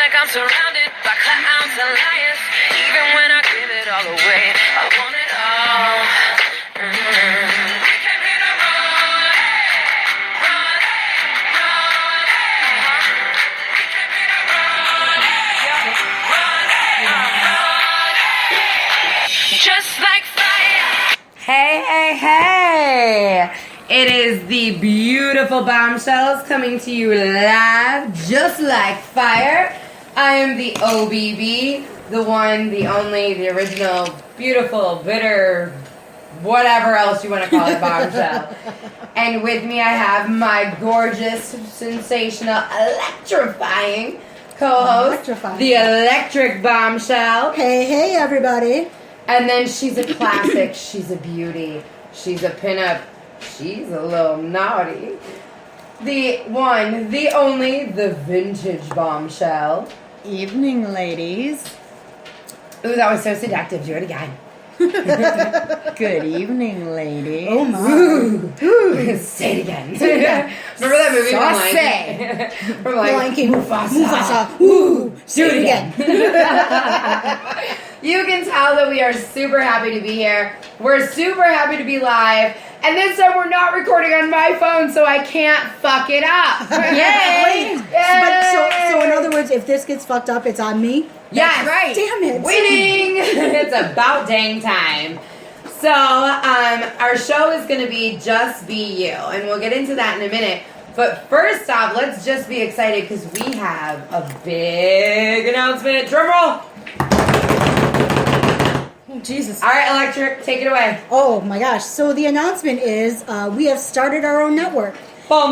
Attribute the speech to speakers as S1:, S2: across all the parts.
S1: like I'm surrounded by clowns and liars. Even when I give it all away, I want it all. We came here to run, run, run. We came here to run, just like fire.
S2: Hey, hey, hey! It is the beautiful Bombshells coming to you live, just like fire. I am the OBB, the one, the only, the original, beautiful, bitter, whatever else you want to call it, Bombshell. And with me I have my gorgeous, sensational, electrifying co-host, the Electric Bombshell.
S3: Hey, hey, everybody.
S2: And then she's a classic, she's a beauty, she's a pinup, she's a little naughty. The one, the only, the vintage Bombshell.
S4: Evening, ladies.
S2: Ooh, that was so seductive. Do it again.
S4: Good evening, ladies.
S3: Oh, my.
S2: Ooh. Say it again. Remember that movie from
S3: Lion King.
S2: Mufasa.
S3: Ooh, do it again.
S2: You can tell that we are super happy to be here. We're super happy to be live. And this time we're not recording on my phone, so I can't fuck it up. Yay!
S3: But so in other words, if this gets fucked up, it's on me?
S2: Yes, right.
S3: Damn it.
S2: Winning! It's about dang time. So, our show is going to be Just Be You, and we'll get into that in a minute. But first off, let's just be excited because we have a big announcement. Drum roll!
S3: Oh, Jesus.
S2: All right, Electric, take it away.
S3: Oh, my gosh. So the announcement is we have started our own network.
S2: Winning!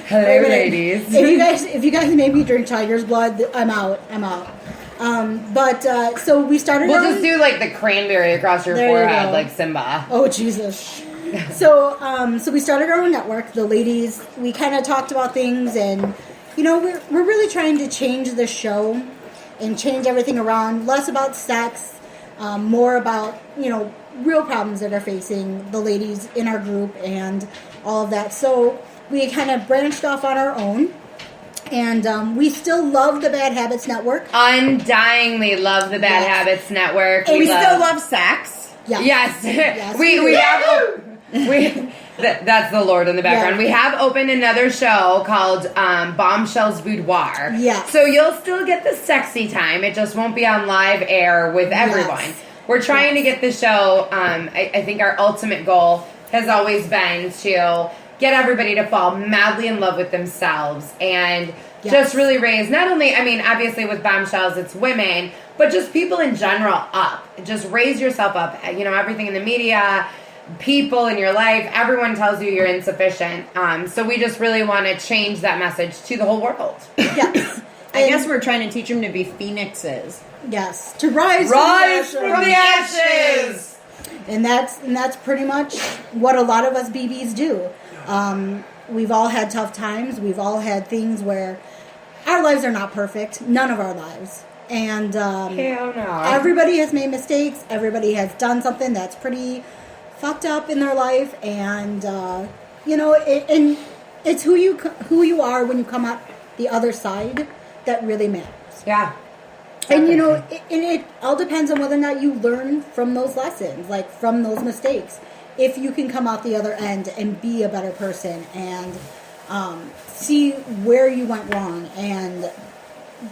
S2: Hello, ladies.
S3: If you guys made me drink tiger's blood, I'm out. So we started.
S2: We'll just do like the cranberry across your forehead, like Simba.
S3: Oh, Jesus. So we started our own network. The ladies, we kind of talked about things, and you know, we're really trying to change the show and change everything around. Less about sex, more about, you know, real problems that are facing the ladies in our group and all of that. So we kind of branched off on our own. And we still love the Bad Habits Network.
S2: Undyingly love the Bad Habits Network.
S4: And we still love sex.
S3: Yeah.
S2: Yes. we have... That's the Lord in the background. Yeah. We have opened another show called Bombshells Boudoir.
S3: Yeah.
S2: So you'll still get the sexy time. It just won't be on live air with everyone. Yes. We're trying to get the show, I think our ultimate goal has always been to get everybody to fall madly in love with themselves and just really raise, not only, I mean, obviously with Bombshells, it's women, but just people in general up. Just raise yourself up. You know, everything in the media, people in your life, everyone tells you you're insufficient. So we just really want to change that message to the whole world.
S3: Yes.
S4: I guess we're trying to teach them to be phoenixes.
S3: Yes. To rise
S2: from the ashes.
S3: And that's pretty much what a lot of us BBs do. We've all had tough times. We've all had things where our lives are not perfect. None of our lives. And
S2: hell no.
S3: Everybody has made mistakes. Everybody has done something that's pretty fucked up in their life. And you know, and it's who you are when you come out the other side that really matters.
S2: Yeah.
S3: And you know, it all depends on whether or not you learn from those lessons, like from those mistakes. If you can come out the other end and be a better person and see where you went wrong and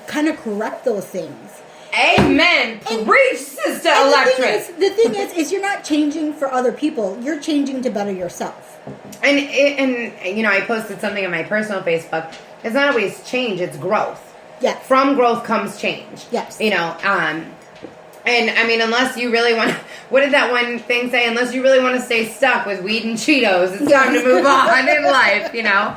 S3: kind of correct those things.
S2: Amen. Preach, Sister Electric.
S3: The thing is you're not changing for other people. You're changing to better yourself.
S2: And you know, I posted something on my personal Facebook. It's not always change, it's growth.
S3: Yeah.
S2: From growth comes change.
S3: Yes.
S2: You know, and I mean, unless you really want, what did that one thing say? Unless you really want to stay stuck with weed and Cheetos, it's time to move on in life, you know?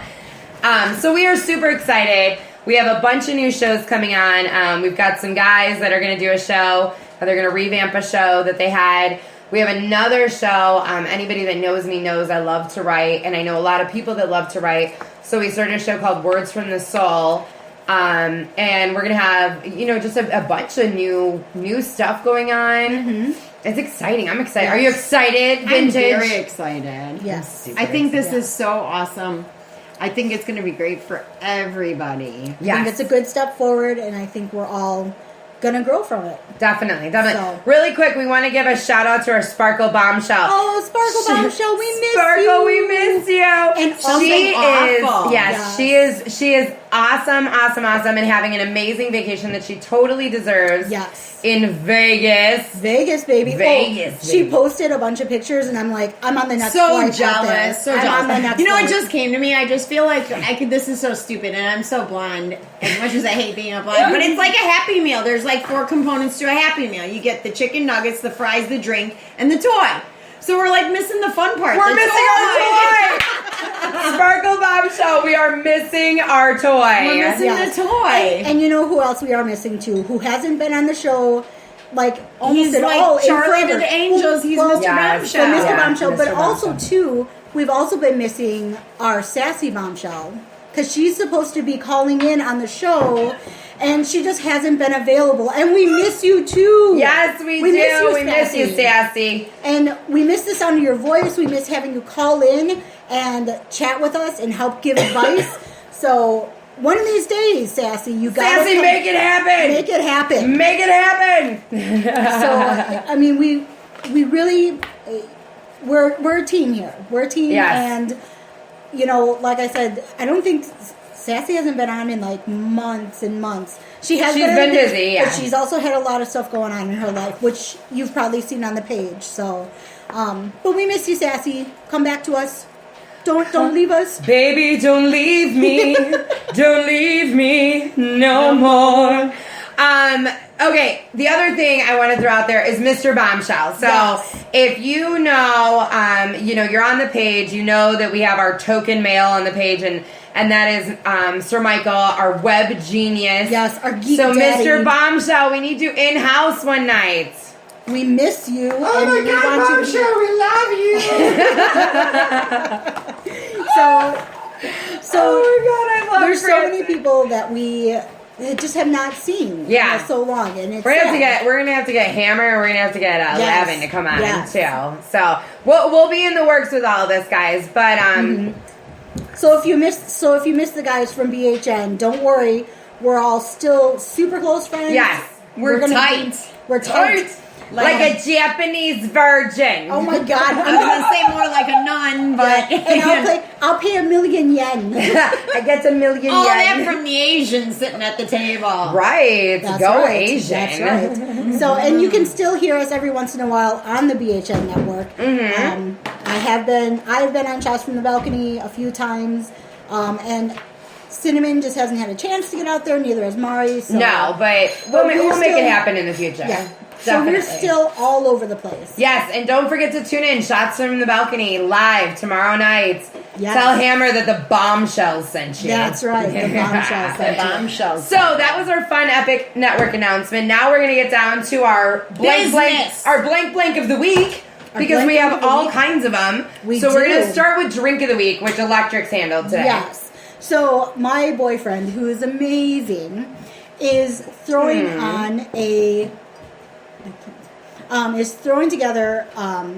S2: So we are super excited. We have a bunch of new shows coming on. We've got some guys that are going to do a show. They're going to revamp a show that they had. We have another show. Anybody that knows me knows I love to write, and I know a lot of people that love to write. So we started a show called Words from the Soul. And we're going to have, you know, just a bunch of new stuff going on. Mm-hmm. It's exciting. I'm excited. Yes. Are you excited, Vintage?
S4: I'm very excited.
S3: Yes.
S4: I think this is so awesome. I think it's going to be great for everybody.
S3: I think it's a good step forward, and I think we're all gonna grow from it.
S2: Definitely.
S3: So-
S2: Really quick, we want to give a shout out to our Sparkle Bombshell.
S3: Oh, Sparkle Bombshell, we miss
S2: Sparkle,
S3: you.
S2: we miss you.
S3: And
S2: she is,
S4: awful.
S2: yes,
S3: Yes.
S2: she is awesome, and having an amazing vacation that she totally deserves.
S3: Yes.
S2: In Vegas.
S3: Vegas, baby.
S2: Vegas,
S3: She
S2: baby.
S3: posted a bunch of pictures, and I'm like, I'm on the next
S4: So
S3: flight out
S4: jealous,
S3: there.
S4: so
S3: I'm
S4: jealous.
S3: on the next
S4: You know, it
S3: flight.
S4: just came to me. I just feel like this is so stupid, and I'm so blonde. As much as I hate being a blonde, but it's like a Happy Meal. There's like 4 components to a Happy Meal. You get the chicken nuggets, the fries, the drink, and the toy. So we're like missing the fun part.
S2: We're
S4: the
S2: missing our toy. Sparkle Bombshell, we are missing our toy.
S4: We're missing
S3: Yes.
S4: the toy.
S3: And you know who else we are missing too? Who hasn't been on the show, like almost
S4: He's
S3: at
S4: like
S3: all in
S4: Charlie
S3: forever.
S4: the Angels. He's
S3: Well,
S4: Mr.
S2: yes.
S3: So
S4: Bombshell.
S3: Mr.
S2: Yeah,
S3: Bombshell, but
S2: Mr.
S3: also
S2: Bombshell.
S3: too, we've also been missing our sassy Bombshell because she's supposed to be calling in on the show, and she just hasn't been available. And we miss you too.
S2: Yes, we do.
S3: miss you,
S2: We miss you, Sassy.
S3: And we miss the sound of your voice. We miss having you call in and chat with us and help give advice. So one of these days, Sassy, you gotta
S2: Sassy, make it happen.
S3: Make it happen.
S2: Make it happen.
S3: So I mean, we really we're a team here. We're a team,
S2: Yes.
S3: and you know, like I said, I don't think Sassy hasn't been on in like months and months. She's
S2: been busy, yeah.
S3: but she's also had a lot of stuff going on in her life, which you've probably seen on the page. So, but we miss you, Sassy. Come back to us. Don't leave us.
S2: Baby, don't leave me. Don't leave me no more. Okay, the other thing I want to throw out there is Mr. Bombshell. So
S3: Yes.
S2: if you know, you're on the page, you know that we have our token mail on the page, and that is Sir Michael, our web genius.
S3: Yes, our geek
S2: So
S3: daddy.
S2: Mr. Bombshell, we need you in-house one night.
S3: We miss you.
S2: Oh
S3: and
S2: my
S3: we
S2: God,
S3: want you to be-
S2: Bombshell, we love you.
S3: So
S2: Oh my God, I love
S3: there's so
S2: Francis.
S3: many people that we just have not seen
S2: Yeah.
S3: in so long, and it's
S2: We're
S3: sad.
S2: gonna have to get Hammer, and we're gonna have to get
S3: Yes.
S2: Lavin to come on
S3: Yes.
S2: too. So we'll be in the works with all this, guys. But
S3: So if you missed the guys from BHN, don't worry. We're all still super close friends.
S2: yes,
S4: We're
S3: gonna
S4: tight.
S3: be- we're tight.
S2: like a Japanese virgin.
S3: Oh my God!
S4: I'm gonna say more like a nun, but
S3: And I'll pay $1 million yen.
S2: I get a million
S4: all
S2: yen.
S4: that from the Asians sitting at the table.
S2: Right,
S3: That's
S2: go
S3: right.
S2: Asian.
S3: That's right. So, and you can still hear us every once in a while on the BHN network. I've been on Shots from the Balcony a few times, and Cinnamon just hasn't had a chance to get out there. Neither has Mari. So,
S2: No, but
S3: But
S2: we'll
S3: we're
S2: make
S3: still-
S2: it happen in the future.
S3: yeah. So
S2: Definitely.
S3: we're still all over the place.
S2: Yes, and don't forget to tune in. Shots from the Balcony live tomorrow night.
S3: Yes.
S2: Tell Hammer that the Bombshells sent you.
S3: That's right. The Bombshells.
S4: The Bombshells.
S2: So that was our fun epic network announcement. Now we're gonna get down to our blank blank of the week, because
S3: blank
S2: we
S3: blank
S2: have
S3: of the
S2: all
S3: week.
S2: kinds of them.
S3: We
S2: so we're
S3: do.
S2: gonna start with drink of the week, which Electric's handled today.
S3: Yes. So my boyfriend, who is amazing, is throwing on is throwing together.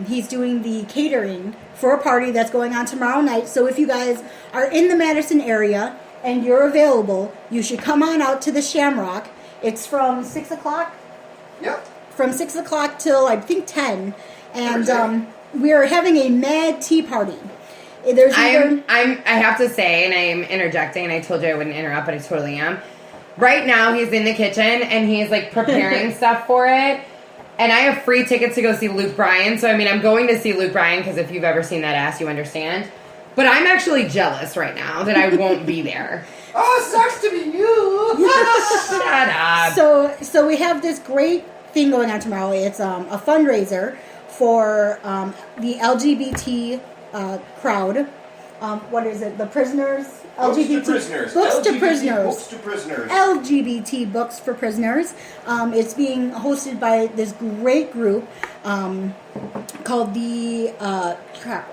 S3: He's doing the catering for a party that's going on tomorrow night. So if you guys are in the Madison area and you're available, you should come on out to the Shamrock. It's from 6 o'clock.
S5: Yep.
S3: From 6 o'clock till I think 10, and
S5: Okay.
S3: we are having a mad tea party. There's either
S2: I have to say, and I am interjecting, and I told you I wouldn't interrupt, but I totally am. Right now, he's in the kitchen, and he's, like, preparing stuff for it. And I have free tickets to go see Luke Bryan. So, I mean, I'm going to see Luke Bryan, because if you've ever seen that ass, you understand. But I'm actually jealous right now that I won't be there.
S5: Oh, it sucks to be you.
S2: Shut up.
S3: So we have this great thing going on tomorrow. It's a fundraiser for the LGBT crowd. What is it? The prisoners?
S5: Books to
S3: LGBT
S5: prisoners.
S3: Books to
S5: LGBT
S3: prisoners.
S5: Books to prisoners.
S3: LGBT Books for Prisoners. It's being hosted by this great group called the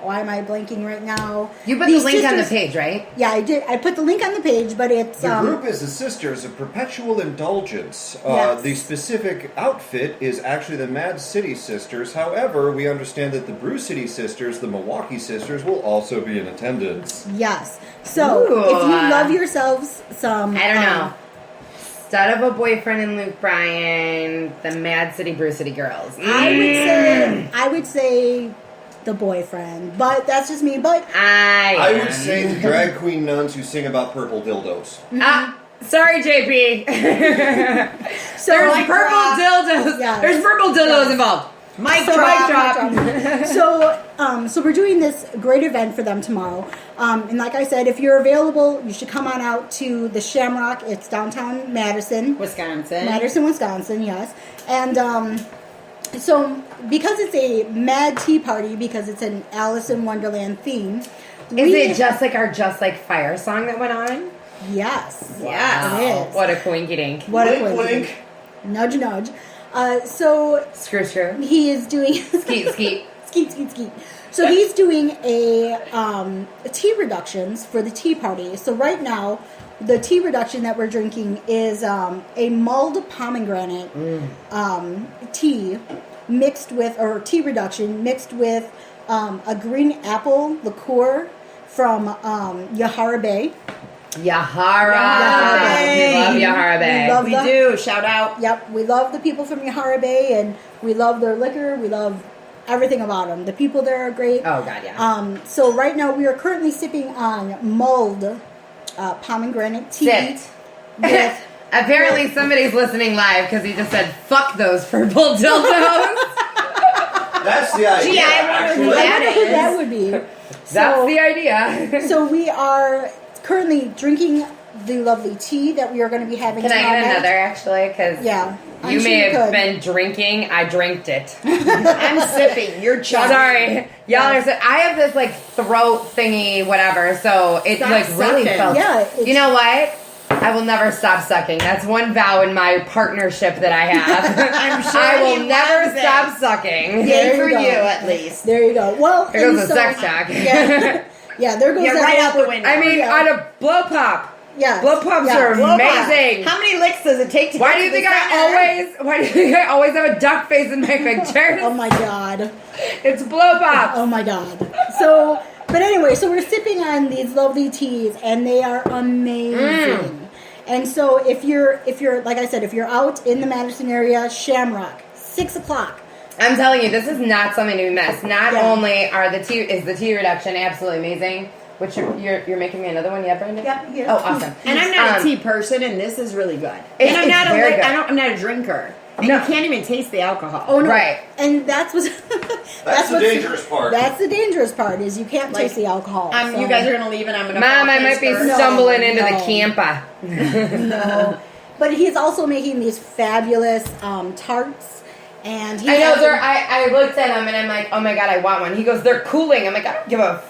S3: why am I blanking right now?
S2: You put
S3: The
S2: the link on the
S3: Sisters-
S2: page, right?
S3: Yeah, I did. I put the link on the page, but it's
S5: The group is the Sisters of Perpetual Indulgence.
S3: Yes.
S5: The specific outfit is actually the Mad City Sisters. However, we understand that the Brew City Sisters, the Milwaukee Sisters, will also be in attendance.
S3: yes. So
S2: Ooh.
S3: if you love yourselves some,
S2: I don't know. Stud of a boyfriend in Luke Bryan, the Mad City Brew City Girls.
S3: I would say the boyfriend, but that's just me. But
S5: I would say the drag queen nuns who sing about purple dildos.
S2: Sorry, JP.
S3: so
S2: There's
S3: mic
S2: purple
S3: drop.
S2: dildos.
S3: Yes.
S2: There's purple dildos
S3: Yes.
S2: involved.
S4: Mic
S3: So,
S4: drop.
S3: So we're doing this great event for them tomorrow. And like I said, if you're available, you should come on out to the Shamrock. It's downtown Madison,
S4: Wisconsin.
S3: Wisconsin, yes. And so because it's a mad tea party, because it's an Alice in Wonderland theme.
S2: Is it just like our Just Like Fire song that went on?
S3: Yes.
S4: Yes.
S3: It is.
S2: What a coinky dink.
S3: What a
S5: Wink,
S3: coincidence.
S5: wink.
S3: Nudge, nudge. So
S2: Screw, screw.
S3: he is doing
S2: Skeet, skeet.
S3: skeet. So he's doing a tea reductions for the tea party. So right now, the tea reduction that we're drinking is a mulled pomegranate tea mixed with, or tea reduction mixed with a green apple liqueur from Yahara Bay.
S2: Yahara.
S3: Bay.
S2: We love Yahara Bay.
S3: We love
S4: We
S3: them.
S4: do. Shout out.
S3: Yep, we love the people from Yahara Bay, and we love their liquor. We love everything about them. The people there are great.
S2: Oh, God, yeah.
S3: So right now we are currently sipping on mulled pomegranate tea.
S2: Sit.
S3: With,
S2: Apparently somebody's listening live because he just said, fuck those purple dildos.
S5: That's the idea.
S4: Gee, I wonder who
S5: actually.
S3: I wonder who
S4: is.
S3: that would be.
S2: That's the idea.
S3: So we are currently drinking the lovely tea that we are going to be having
S2: Can I
S3: tomorrow
S2: get
S3: night.
S2: another, actually? Because
S3: Yeah. I'm
S2: you
S3: sure
S2: may
S3: you
S2: have
S3: could.
S2: been drinking. I drinked it.
S4: I'm sipping. You're chugging.
S2: Sorry. Y'all understand. I have this, like, throat thingy, whatever, so it,
S4: Stop
S2: like, really
S4: sucking.
S2: felt...
S3: Yeah, it's-
S2: You know what? I will never stop sucking. That's one vow in my partnership that I have.
S4: I'm sure
S2: I will
S4: he
S2: never
S4: loves it.
S2: stop sucking.
S3: There
S4: Yay
S3: you
S4: for
S3: go.
S4: you, at least.
S3: There you go. Well,
S2: There goes
S3: and
S2: the sex talk.
S3: Yeah, there goes
S4: Yeah,
S3: that
S4: right
S3: whole-
S4: out the window.
S2: I mean,
S3: Yeah.
S2: on a blow pop.
S3: Yeah.
S2: Blow pops
S3: Yeah,
S2: are
S3: blow pop.
S2: amazing.
S4: How many licks does it take to
S2: Why
S4: get
S2: do you
S4: to the
S2: think
S4: center?
S2: Why do you think I always have a duck face in my pictures?
S3: Oh my god.
S2: It's blow pop.
S3: Oh my god. So, but anyway, so we're sipping on these lovely teas, and they are amazing. And so, if you're like I said, if you're out in the Madison area, Shamrock, 6 o'clock.
S2: I'm telling you, this is not something to be missed. Not
S3: Yeah.
S2: only is the tea reduction absolutely amazing, which you're making me another one, yeah, Brandon?
S3: Yep, yes,
S2: Oh,
S3: please.
S2: awesome.
S4: And I'm not a
S2: Um,
S4: tea person, and this is really good.
S2: It's-
S4: And I'm
S2: it's
S4: not
S2: very good.
S4: I'm not a drinker. And
S2: No.
S4: you can't even taste the alcohol.
S3: Oh no!
S2: Right.
S3: And that's what.
S5: That's the dangerous part.
S3: That's the dangerous part is you can't
S4: Like,
S3: taste the alcohol. so-
S4: You guys are gonna leave, and I'm gonna.
S2: Mom, I
S4: fall
S2: might be
S4: face first.
S2: stumbling into
S3: no.
S2: the camper.
S3: No, but he's also making these fabulous tarts, and he
S2: I know,
S3: has-
S2: I looked at him and I'm like, oh my god, I want one. He goes, they're cooling. I'm like, I don't give a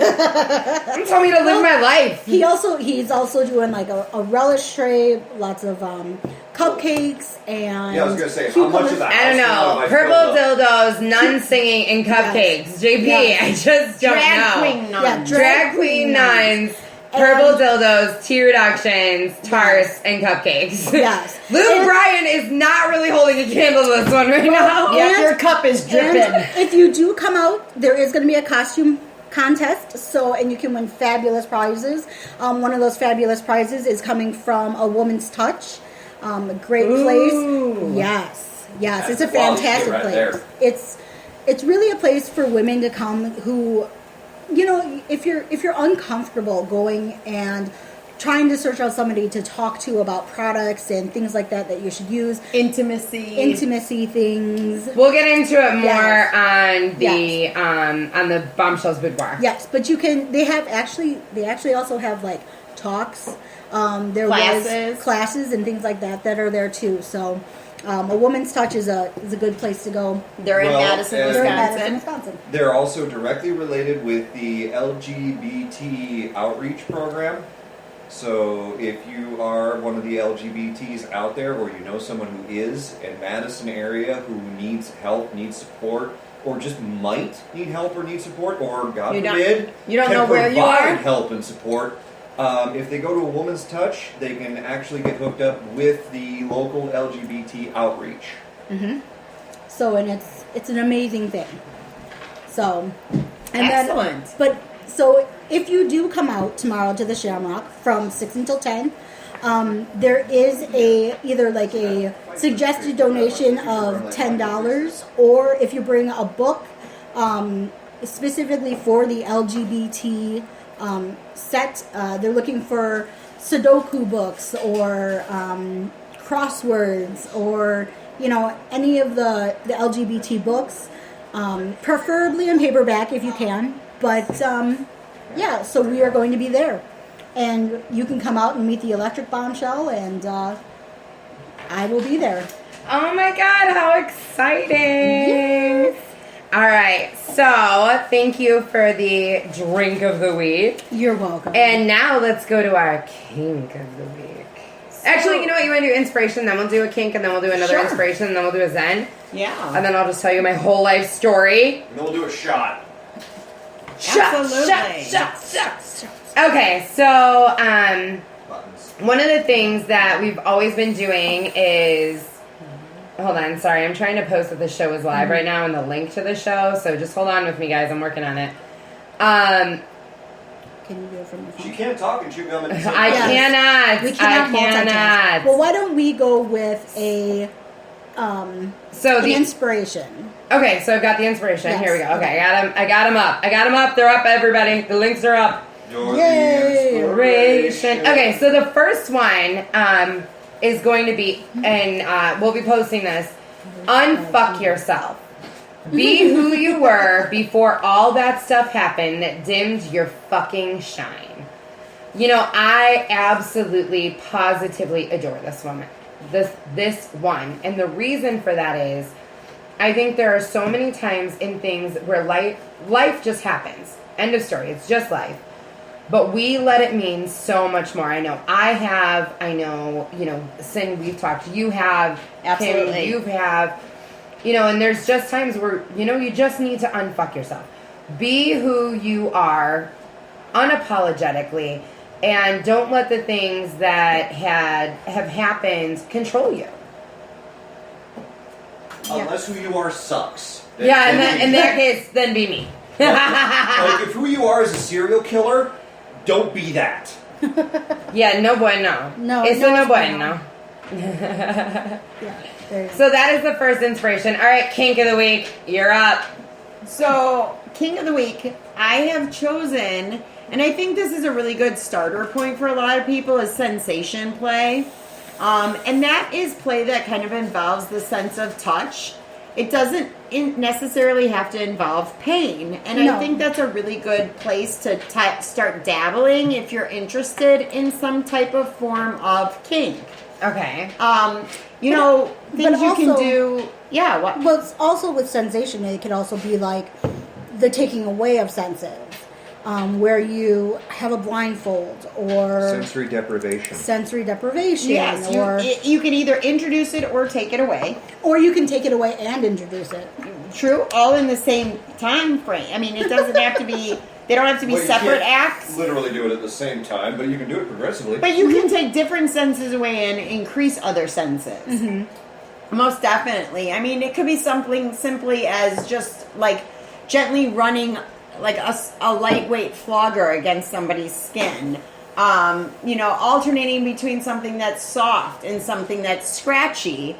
S2: I'm telling me to live my life.
S3: he's also doing like a relish tray, lots of cupcakes and
S5: Yeah, I was gonna say, how much of that?
S2: I don't know. Purple dildos, nuns singing, and cupcakes. JP,
S3: Yes.
S2: I just don't
S4: Drag
S2: know.
S4: queen nuns.
S3: Yeah,
S2: Drag queen nuns, purple dildos, tea reductions, tarts, and cupcakes.
S3: Yes.
S2: Luke
S3: And-
S2: Bryan is not really holding a candle to this one right now.
S4: Yeah,
S3: And-
S4: your cup is dripping.
S3: And if you do come out, there is going to be a costume contest. So, and you can win fabulous prizes. One of those fabulous prizes is coming from A Woman's Touch. A great place. Yes, it's a
S5: That's quality
S3: fantastic
S5: shit right
S3: place.
S5: there.
S3: It's really a place for women to come who, you know, if you're uncomfortable going and trying to search out somebody to talk to about products and things like that you should use. Intimacy things.
S2: We'll get into it more
S3: Yes.
S2: on the Bombshells boudoir.
S3: Yes, but you can. They actually also have like talks. There
S4: Classes.
S3: was classes and things like that are there too. So, A Woman's Touch is a good place to go.
S4: They're in
S5: Well,
S4: Madison,
S5: and-
S3: They're in Madison,
S4: Wisconsin.
S3: Wisconsin.
S5: They're also directly related with the LGBT outreach program. So if you are one of the LGBTs out there, or you know someone who is in Madison area who needs help, needs support, or just might need help or need support, or God
S4: You don't-
S5: forbid,
S4: you don't
S5: can
S4: know where you
S5: provide
S4: are?
S5: help and support. If they go to A Woman's Touch, they can actually get hooked up with the local LGBT outreach.
S3: So, and it's an amazing thing. So, and
S4: Excellent.
S3: Then, but So if you do come out tomorrow to the Shamrock from 6 until 10, there is either like a suggested donation of $10, or if you bring a book specifically for the LGBT set, they're looking for Sudoku books or crosswords or any of the LGBT books, preferably in paperback if you can. But yeah, so we are going to be there. And you can come out and meet the Electric Bombshell, and I will be there.
S2: Oh my God, how exciting!
S3: Yes.
S2: All right, so thank you for the drink of the week.
S3: You're welcome.
S2: And now let's go to our kink of the week. Actually, you know what? You want to do inspiration, then we'll do a kink, and then we'll do another
S4: Sure.
S2: inspiration, and then we'll do a zen.
S4: Yeah.
S2: And then I'll just tell you my whole life story.
S5: And then we'll do a shot.
S4: Absolutely.
S2: Shot. Okay, so
S5: Buttons.
S2: one of the things that we've always been doing is... Hold on, sorry. I'm trying to post that the show is live right now and the link to the show, so just hold on with me, guys. I'm working on it.
S3: Can you do it from the phone?
S5: She can't talk and chew gum at the same
S2: I
S5: time.
S2: cannot.
S3: We cannot
S2: I
S3: multitask.
S2: cannot.
S3: Well, why don't we go with
S2: So
S3: an
S2: the
S3: inspiration?
S2: okay, so I've got the inspiration.
S3: Yes.
S2: Here we go. Okay, I got them up. They're up, everybody. The links are up.
S5: You're
S3: Yay.
S5: the inspiration.
S2: Okay, so the first one is going to be, and we'll be posting this. Unfuck yourself. Be who you were before all that stuff happened that dimmed your fucking shine. I absolutely, positively adore this woman. This one. And the reason for that is, I think there are so many times in things where life just happens. End of story. It's just life. But we let it mean so much more. I know, Sin, we've talked. You have.
S4: Absolutely.
S2: Kim, you have. And there's just times where, you just need to unfuck yourself. Be who you are unapologetically, and don't let the things that have happened control you.
S5: Unless who you are sucks. Then-
S2: Yeah,
S5: then
S2: in that case, then be me.
S5: Like, if who you are is a serial killer, don't be that.
S2: Yeah, no bueno.
S3: No,
S2: It's
S3: no
S2: a no
S3: bueno.
S2: bueno.
S3: Yeah. There you go.
S2: So that is the first inspiration. All right, kink of the week. You're up.
S4: So, King of the Week, I have chosen, and I think this is a really good starter point for a lot of people, is sensation play. And that is play that kind of involves the sense of touch. It doesn't necessarily have to involve pain. And
S3: No.
S4: I think that's a really good place to start dabbling if you're interested in some type of form of kink.
S2: Okay.
S4: Things you can
S3: also-
S4: do. Yeah, what?
S3: Well, it's also with sensation, it could also be like the taking away of senses, where you have a blindfold or
S5: Sensory deprivation.
S3: sensory deprivation,
S4: Yes, you can either introduce it or take it away.
S3: or you can take it away and introduce it.
S4: True, all in the same time frame. I mean, it doesn't have to be. They don't have to be
S5: Well, you
S4: separate
S5: can't
S4: acts.
S5: Literally do it at the same time, but you can do it progressively.
S4: But you can take different senses away and increase other senses.
S3: Mm-hmm.
S4: Most definitely. I mean, it could be something simply as just like gently running like a lightweight flogger against somebody's skin. Alternating between something that's soft and something that's scratchy.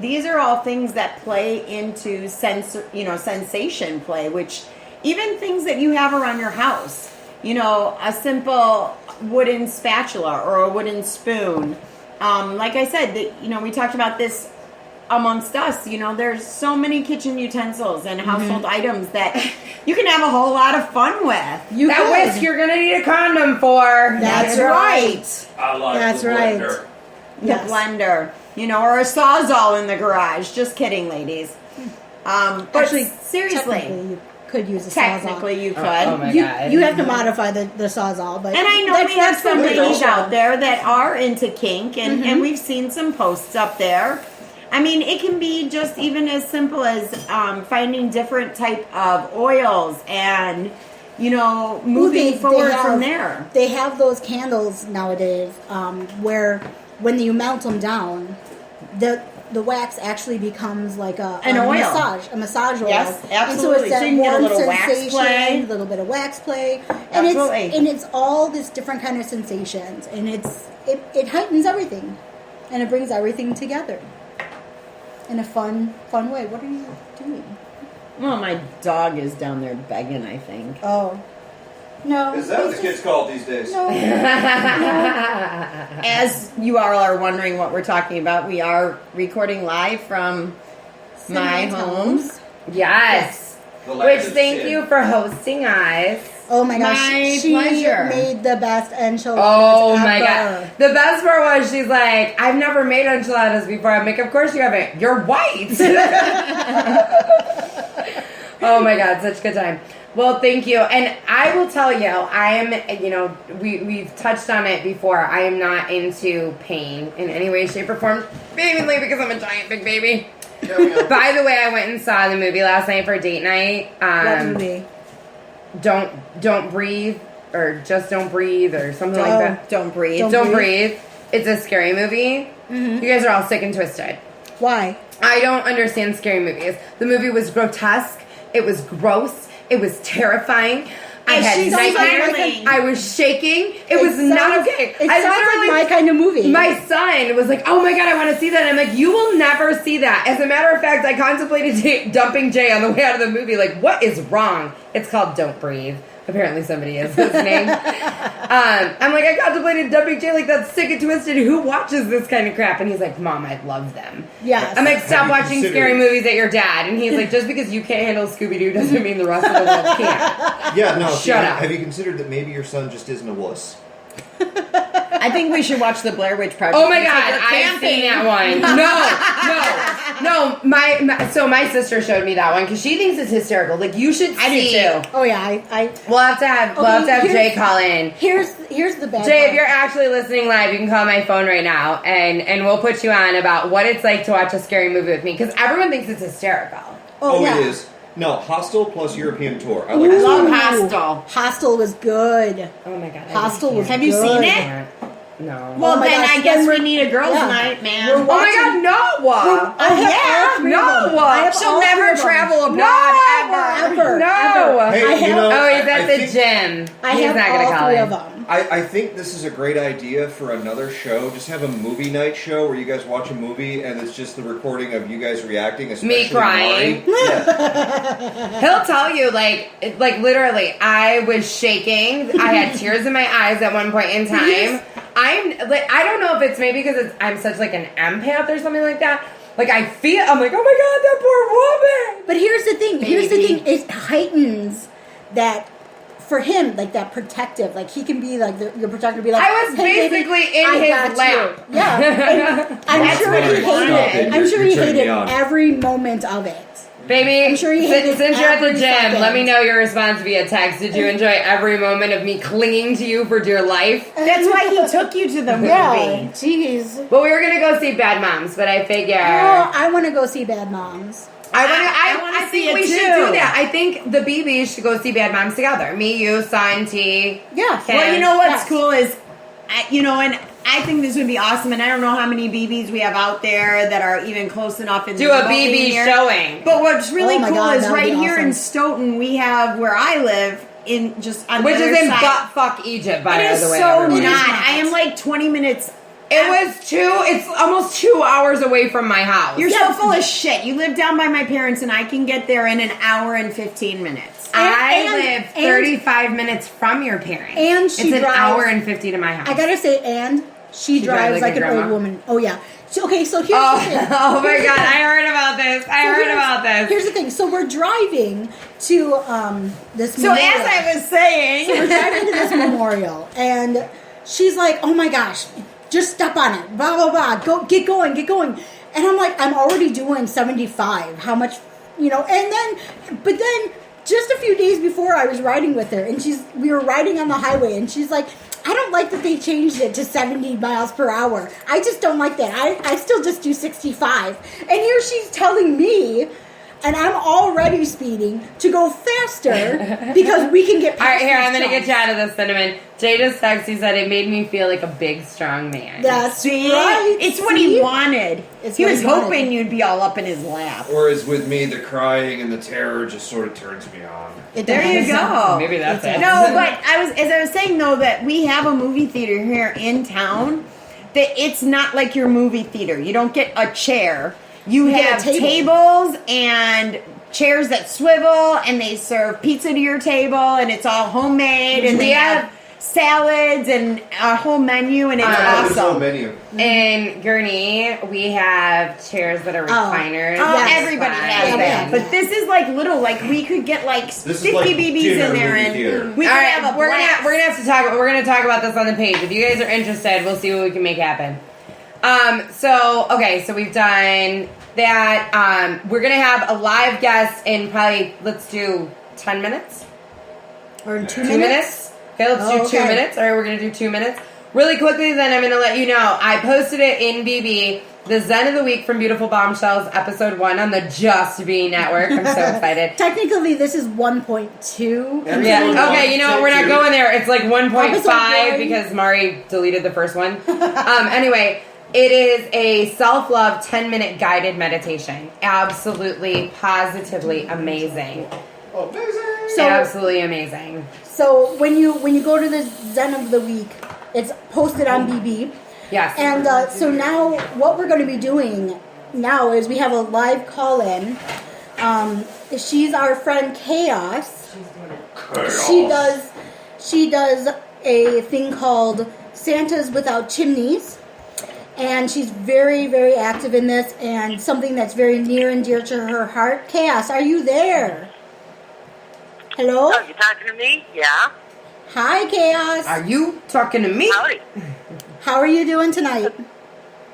S4: These are all things that play into sensation play, which even things that you have around your house, a simple wooden spatula or a wooden spoon. Like I said, we talked about this amongst us. There's so many kitchen utensils and household items that you can have a whole lot of fun with.
S2: That whisk you're gonna need a condom for.
S3: That's right.
S5: I like
S3: That's
S5: the
S3: right.
S5: blender.
S4: The
S3: Yes.
S4: blender, or a Sawzall in the garage. Just kidding, ladies. But
S3: Actually,
S4: seriously,
S3: technically, you could use a
S4: technically
S3: sawzall.
S4: you could.
S2: Oh my
S3: You,
S2: God.
S3: you have to modify the sawzall, but
S4: And I know
S3: that's
S4: we have
S3: for
S4: some
S3: the
S4: ladies
S3: show.
S4: out there that are into kink, and we've seen some posts up there. I mean, it can be just even as simple as finding different type of oils and, moving forward from there.
S3: They have those candles nowadays where when you melt them down, the wax actually becomes like
S4: An
S3: a
S4: oil.
S3: massage oil.
S4: Yes,
S3: And so
S4: absolutely.
S3: it's that
S4: So you can get a
S3: warm
S4: little wax
S3: sensation,
S4: play.
S3: a little bit of wax play, and
S4: Absolutely.
S3: it's all this different kind of sensations, and it heightens everything, and it brings everything together in a fun way. What are you doing?
S4: Well, my dog is down there begging, I think.
S3: Oh, no.
S5: Is that what the kids call it these days?
S3: No.
S4: As you all are wondering what we're talking about, we are recording live from my home.
S2: Yes.
S5: The land
S2: Which
S5: of
S2: thank
S5: sin.
S2: you for hosting us.
S3: Oh my gosh,
S4: My
S3: she
S4: pleasure.
S3: made the best enchiladas
S2: Oh my
S3: ever.
S2: god. The best part was she's like, I've never made enchiladas before. I'm like, of course you haven't. You're white. Oh my god, such a good time. Well, thank you. And I will tell you, I am, we've touched on it before. I am not into pain in any way, shape, or form. Mainly because I'm a giant big baby. By the way, I went and saw the movie last night for date night.
S3: What movie?
S2: Don't breathe, or just don't breathe, or something like that.
S4: Don't breathe.
S2: Don't breathe. It's a scary movie. You guys are all sick and twisted.
S3: Why?
S2: I don't understand scary movies. The movie was grotesque. It was gross. It was terrifying. I
S4: And
S2: had
S4: she's
S2: nightmares.
S4: smiling.
S2: I was shaking. It was not okay.
S3: It
S2: I
S3: sounds
S2: literally-
S3: like my kind of movie.
S2: My son was like, "Oh my god, I want to see that." I'm like, "You will never see that." As a matter of fact, I contemplated dumping Jay on the way out of the movie. Like, what is wrong? It's called Don't Breathe. Apparently, somebody is listening. I'm like, I contemplated dumping Jay. Like, that's sick and twisted. Who watches this kind of crap? And he's like, Mom, I love them.
S3: Yes.
S2: I'm like, stop
S5: Have you
S2: watching
S5: considered-
S2: scary movies at your dad. And he's like, just because you can't handle Scooby-Doo doesn't mean the rest of the world can't.
S5: Yeah, no.
S2: Shut up.
S5: Have you considered that maybe your son just isn't a wuss?
S4: I think we should watch the Blair Witch Project.
S2: Oh my
S4: and take
S2: god,
S4: her
S2: I've
S4: camping.
S2: seen that one. No. So my sister showed me that one because she thinks it's hysterical. Like, you should see.
S4: I do too.
S3: Oh yeah, I
S2: We'll have to have
S3: Okay,
S2: Jay
S3: here's-
S2: call in.
S3: here's the bad
S2: Jay, if
S3: part.
S2: you're actually listening live, you can call my phone right now, and we'll put you on about what it's like to watch a scary movie with me, because everyone thinks it's hysterical.
S5: Oh,
S3: yeah.
S5: it is. No, Hostel plus European Tour. I
S3: Ooh.
S5: like
S4: I love
S5: this.
S4: Hostel.
S3: Hostel was good.
S2: Oh my god. I
S3: Hostel was
S4: Have you
S3: good.
S4: seen it?
S2: can't. No.
S4: Well,
S3: Oh my
S4: then
S3: gosh,
S4: I guess
S3: then
S4: we
S3: we're-
S4: need a girls'
S3: yeah.
S4: night, man.
S3: We're
S2: Oh my god, no!
S3: I have
S4: yeah,
S3: all three of them.
S2: no.
S3: I have
S4: She'll
S3: all
S4: never
S3: three of them.
S4: travel abroad
S2: No!
S3: Ever.
S2: No!
S5: Hey,
S3: I
S5: you
S3: have-
S5: know,
S2: Oh, he's
S5: I
S2: at the
S5: think-
S2: gym.
S3: I
S2: He's
S3: have
S2: not gonna
S3: all
S2: call
S3: three
S2: in.
S3: of them.
S5: I think this is a great idea for another show. Just have a movie night show where you guys watch a movie and it's just the recording of you guys reacting, especially
S2: crying.
S5: Mari. Yeah.
S2: He'll tell you, like literally, I was shaking. I had tears in my eyes at one point in time. I don't know if it's maybe because I'm such like an empath or something like that. Like, I'm like, oh my god, that poor woman.
S3: But here's the thing. Here's the
S2: Baby.
S3: thing. It heightens that for him, like that protective. Like he can be like your protector. Be like,
S2: I was
S3: "Hey, baby,
S2: basically in
S3: I
S2: his
S3: got
S2: lap."
S3: you." Yeah. And I'm
S4: That's
S3: sure
S4: what
S3: he
S4: I wanted.
S3: hated. I'm
S5: You're
S3: sure he
S5: turning me
S3: hated
S5: on.
S3: every moment of it.
S2: Baby,
S3: I'm sure you hated
S2: since you're at the
S3: every
S2: gym,
S3: second.
S2: let me know your response via text. Did you enjoy every moment of me clinging to you for dear life?
S4: That's why he took you to the movie.
S3: Yeah. Jeez.
S2: Well, we were gonna go see Bad Moms, but I figure
S3: Oh, I want to go see Bad Moms.
S4: I wanna
S2: I
S4: see
S2: think
S4: it
S2: we should
S4: too.
S2: do that. I think the BBs should go see Bad Moms together. Me, you, Son, T.
S3: Yeah.
S2: Okay.
S4: Well, you know what's
S3: Yes.
S4: cool is, and I think this would be awesome, and I don't know how many BBs we have out there that are even close enough in
S2: Do
S4: the
S2: a
S4: remote being
S2: BB
S4: here.
S2: showing.
S4: But what's really
S3: Oh my
S4: cool
S3: God,
S4: is
S3: that would
S4: right
S3: be
S4: here in
S3: awesome.
S4: Stoughton, we have where I live in just on
S2: Which
S4: the
S2: is
S4: other
S2: in
S4: side.
S2: butt-fuck Egypt, by
S4: It is
S2: the way.
S4: so
S2: everyone.
S4: not.
S3: not.
S4: I am like 20 minutes.
S2: It's almost 2 hours away from my house.
S4: You're so full of shit. You live down by my parents, and I can get there in an hour and 15 minutes.
S2: I
S3: And-
S2: live 35 minutes from your parents.
S3: And she
S2: it's an
S3: drives-
S2: hour and 50 to my house.
S3: I gotta say, and she drives like
S2: a
S3: an
S2: grandma?
S3: old woman. Oh yeah. So, okay, so here's the
S2: Oh,
S3: thing.
S2: oh my
S3: Here's the
S2: god,
S3: thing.
S2: I heard about this. I
S3: So
S2: heard
S3: here's-
S2: about this.
S3: Here's the thing. So we're driving to this.
S4: So
S3: memorial.
S4: as I was saying,
S3: we're driving to this memorial, and she's like, "Oh my gosh, just step on it, blah blah blah, go get going." And I'm like, I'm already doing 75. How much, but then just a few days before, I was riding with her, and we were riding on the highway, and she's like, I don't like that they changed it to 70 miles per hour. I just don't like that. I still just do 65. And here she's telling me and I'm already speeding to go faster because we can get past
S2: All right, here, I'm
S3: these
S2: going to get you
S3: jumps.
S2: out of this, Cinnamon. Jay just texted, he said, it made me feel like a big, strong man.
S3: That's
S4: See?
S3: right.
S4: It's what
S3: See?
S4: he wanted.
S3: It's
S4: He
S3: what
S4: was
S3: he wanted.
S4: hoping you'd be all up in his lap.
S5: Whereas with me, the crying and the terror just sort of turns me on.
S3: It
S4: There you
S3: does.
S4: go.
S2: Maybe that's it.
S4: No, but as I was saying though, that we have a movie theater here in town. That it's not like your movie theater. You don't get a chair. You
S3: get a
S4: have
S3: table.
S4: tables and chairs that swivel, and they serve pizza to your table, and it's all homemade, and they have salads and a whole menu, and it's
S5: There's so
S4: awesome.
S5: many of them.
S2: In Gurney, we have chairs that are recliners.
S4: Oh,
S3: Yes.
S4: everybody has
S3: Yeah,
S4: that.
S3: yeah.
S4: But this is like little, like we could get like
S5: is
S4: 50
S5: like
S4: BBs
S5: dinner
S4: in there,
S5: movie
S4: and
S5: theater.
S4: we
S2: All
S4: could
S2: right,
S4: have a
S2: we're
S4: blast.
S2: gonna have to talk. We're gonna talk about this on the page. If you guys are interested, we'll see what we can make happen. So we've done that. We're gonna have a live guest in probably, let's do 10 minutes.
S3: Or in 2
S2: 2
S3: minutes.
S2: minutes. Okay, let's
S3: Oh,
S2: do 2
S3: okay.
S2: minutes. All right, we're gonna do 2 minutes. Really quickly, then I'm gonna let you know. I posted it in BB. The Zen of the Week from Beautiful Bombshells, episode 1 on the Just Be Network. I'm so excited.
S3: Technically, this is 1.2.
S2: Yeah. Okay. You know what? We're not going there. It's like 1.5
S3: Episode 1.
S2: because Mari deleted the first one. Anyway, it is a self-love 10-minute guided meditation. Absolutely, positively amazing.
S3: So,
S2: Absolutely amazing.
S3: so when you go to the Zen of the Week, it's posted on BB.
S2: Yes.
S3: And so now what we're going to be doing now is we have a live call-in. She's our friend Chaos. She does a thing called Santas Without Chimneys. And she's very, very active in this and something that's very near and dear to her heart. Chaos, are you there? Hello?
S6: Oh, you talking to me? Yeah.
S3: Hi, Chaos.
S2: Are you talking to me?
S6: Howdy.
S3: How are you doing tonight?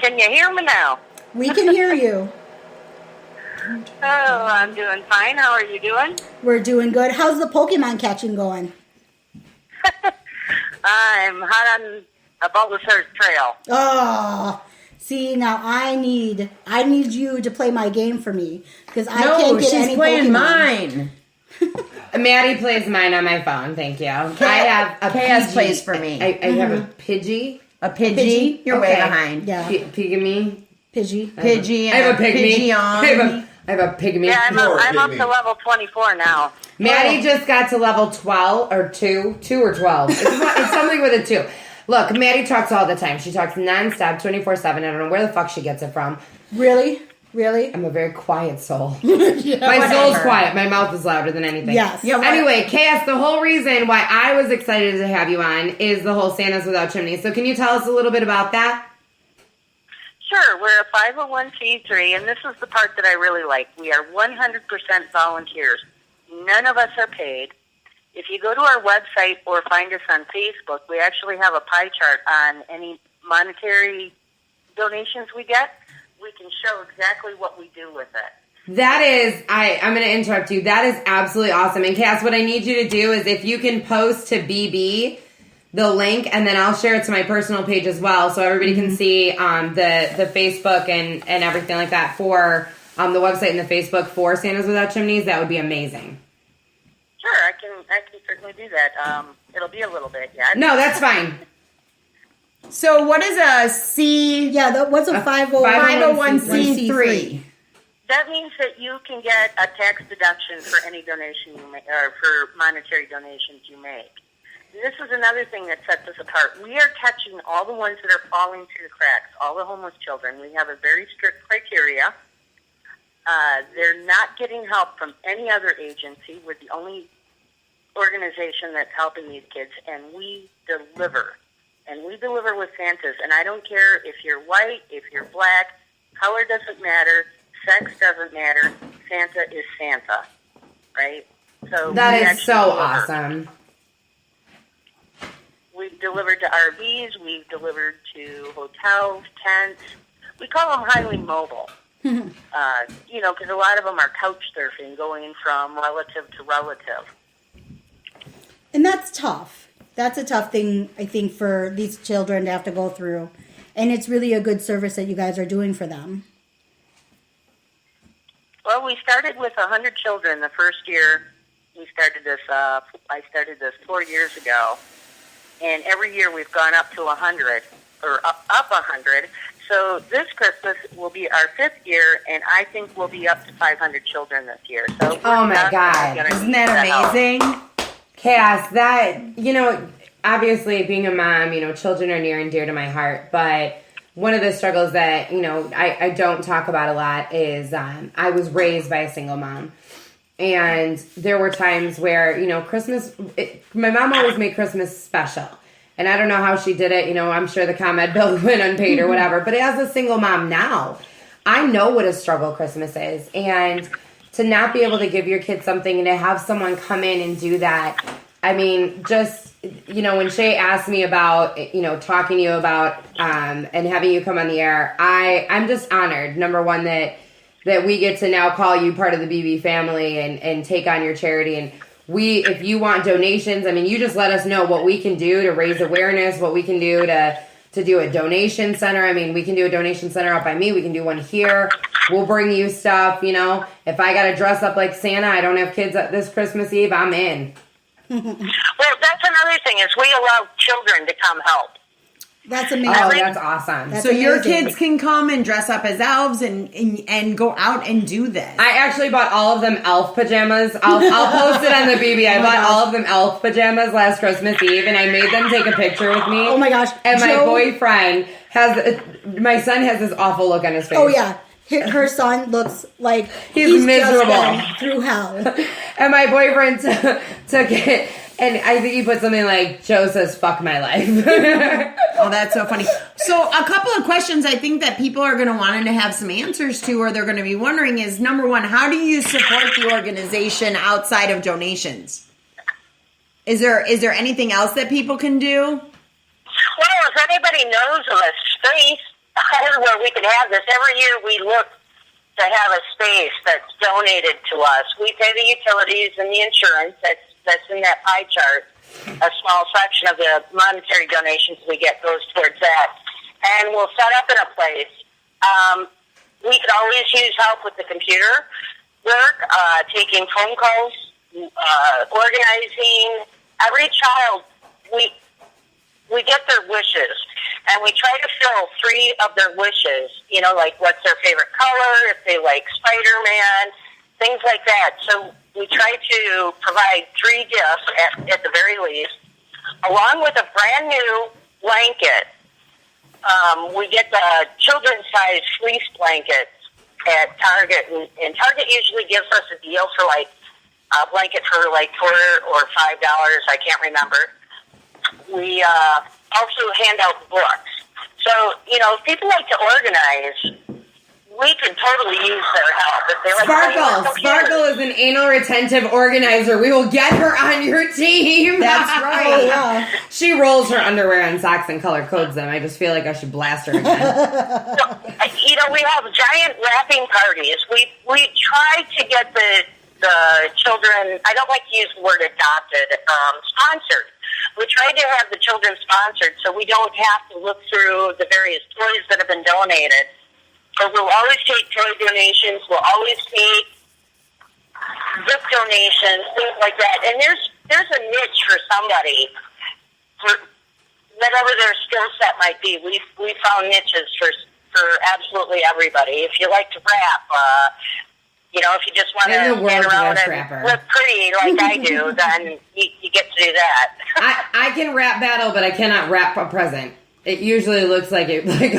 S6: Can you hear me now?
S3: We can hear you.
S6: Oh, I'm doing fine. How are you doing?
S3: We're doing good. How's the Pokemon catching going?
S6: I'm hot on a Bulbasaur trail.
S3: Oh, see, now I need you to play my game for me because I
S4: No,
S3: can't get
S4: she's
S3: any
S4: playing
S3: Pokemon.
S4: mine.
S2: Maddie plays mine on my phone. Thank you. I have a
S4: Chaos
S2: Pidgey.
S4: plays for me.
S2: I have a Pidgey.
S4: A Pidgey.
S3: Pidgey?
S4: You're way
S2: Okay.
S4: behind.
S3: Yeah,
S2: Pygmy.
S3: Pidgey.
S4: Pidgey.
S2: I have a pygmy.
S4: Pidgeon.
S2: I have a pygmy.
S6: Yeah, I'm up
S5: Pygmy.
S6: to level 24 now.
S2: Maddie just got to level 12 or 2 or 12. It's something with a 2. Look, Maddie talks all the time. She talks nonstop, 24/7. I don't know where the fuck she gets it from.
S3: Really? Really?
S2: I'm a very quiet soul. My soul's quiet. My mouth is louder than anything.
S3: Yes.
S4: Yeah, what-
S2: Anyway, Chaos, the whole reason why I was excited to have you on is the whole Santas Without Chimneys. So can you tell us a little bit about that?
S6: Sure, we're a 501c3, and this is the part that I really like. We are 100% volunteers. None of us are paid. If you go to our website or find us on Facebook, we actually have a pie chart on any monetary donations we get. We can show exactly what we do with it.
S2: That is, I'm going to interrupt you. That is absolutely awesome. And Cass, what I need you to do is if you can post to BB the link, and then I'll share it to my personal page as well, so everybody can see the Facebook and everything like that for the website and the Facebook for Santas Without Chimneys. That would be amazing.
S6: Sure, I can certainly do that. It'll be a little bit, yeah.
S2: No, that's fine.
S4: So what is a C?
S3: Yeah, what's a
S4: 501c3?
S6: That means that you can get a tax deduction for any donation you make, or for monetary donations you make. This is another thing that sets us apart. We are catching all the ones that are falling through the cracks, all the homeless children. We have a very strict criteria. They're not getting help from any other agency. We're the only organization that's helping these kids, and we deliver. And we deliver with Santas. And I don't care if you're white, if you're black, color doesn't matter, sex doesn't matter. Santa is Santa, right? So
S2: That
S6: we
S2: is
S6: actually
S2: so
S6: deliver.
S2: awesome.
S6: We've delivered to RVs. We've delivered to hotels, tents. We call them highly mobile. Because a lot of them are couch surfing, going from relative to relative.
S3: And that's tough. That's a tough thing, I think, for these children to have to go through. And it's really a good service that you guys are doing for them.
S6: Well, we started with 100 children the first year. We started this. I started this 4 years ago, and every year we've gone up to 100 or up 100. So this Christmas will be our 5th year, and I think we'll be up to 500 children this year. So
S2: Oh my God.
S4: Isn't that amazing?
S2: Cass, that, obviously being a mom, children are near and dear to my heart, but one of the struggles that, I don't talk about a lot is I was raised by a single mom. And there were times where, Christmas, my mom always made Christmas special. And I don't know how she did it. I'm sure the ComEd bill went unpaid or whatever. But as a single mom now, I know what a struggle Christmas is. And to not be able to give your kids something and to have someone come in and do that, I mean, just, when Shay asked me about, talking to you about and having you come on the air, I'm just honored, number one, that we get to now call you part of the BB family and take on your charity. And if you want donations, I mean, you just let us know what we can do to raise awareness, what we can do to do a donation center. I mean, we can do a donation center out by me. We can do one here. We'll bring you stuff, If I got to dress up like Santa, I don't have kids this Christmas Eve, I'm in.
S6: Well, that's another thing is we allow children to come help.
S3: That's amazing.
S2: Oh, that's awesome.
S3: That's
S4: So your
S3: amazing.
S4: kids can come and dress up as elves and go out and do this.
S2: I actually bought all of them elf pajamas. I'll post it on the BB. I bought all of them elf pajamas last Christmas Eve, and I made them take a picture with me.
S3: Oh my gosh.
S2: And my
S3: Joe-
S2: boyfriend my son has this awful look on his face.
S3: Oh yeah. Her son looks like
S2: He's miserable.
S3: just been through hell.
S2: And my boyfriend took it, and I think he put something like, Joe says, fuck my life.
S4: Oh, that's so funny. So a couple of questions I think that people are going to want to have some answers to, or they're going to be wondering is, number one, how do you support the organization outside of donations? Is there anything else that people can do?
S6: Well, if anybody knows of a space where we can have this, every year we look to have a space that's donated to us. We pay the utilities and the insurance that's in that pie chart. A small section of the monetary donations we get goes towards that. And we'll set up in a place. We could always use help with the computer work, taking phone calls, organizing. Every child, we get their wishes, and we try to fill 3 of their wishes, like what's their favorite color, if they like Spider-Man, things like that. So we try to provide 3 gifts at the very least, along with a brand new blanket. We get the children's size fleece blankets at Target, and Target usually gives us a deal for like a blanket for like $4 or $5. I can't remember. We also hand out books. So, if people like to organize, we could totally use their help. If they like
S2: Sparkle is an anal retentive organizer. We will get her on your team.
S4: That's right.
S3: Yeah.
S2: She rolls her underwear and socks and color codes them. I just feel like I should blast her again.
S6: We have giant wrapping parties. We try to get the children, I don't like to use the word adopted, sponsored. We try to have the children sponsored so we don't have to look through the various toys that have been donated. But we'll always take toy donations. We'll always take gift donations, things like that. And there's a niche for somebody, for whatever their skill set might be. We found niches for absolutely everybody. If you like to rap, if you just want to stand around and look pretty like I do, then you get to do that.
S2: I can rap battle, but I cannot wrap a present. It usually looks like I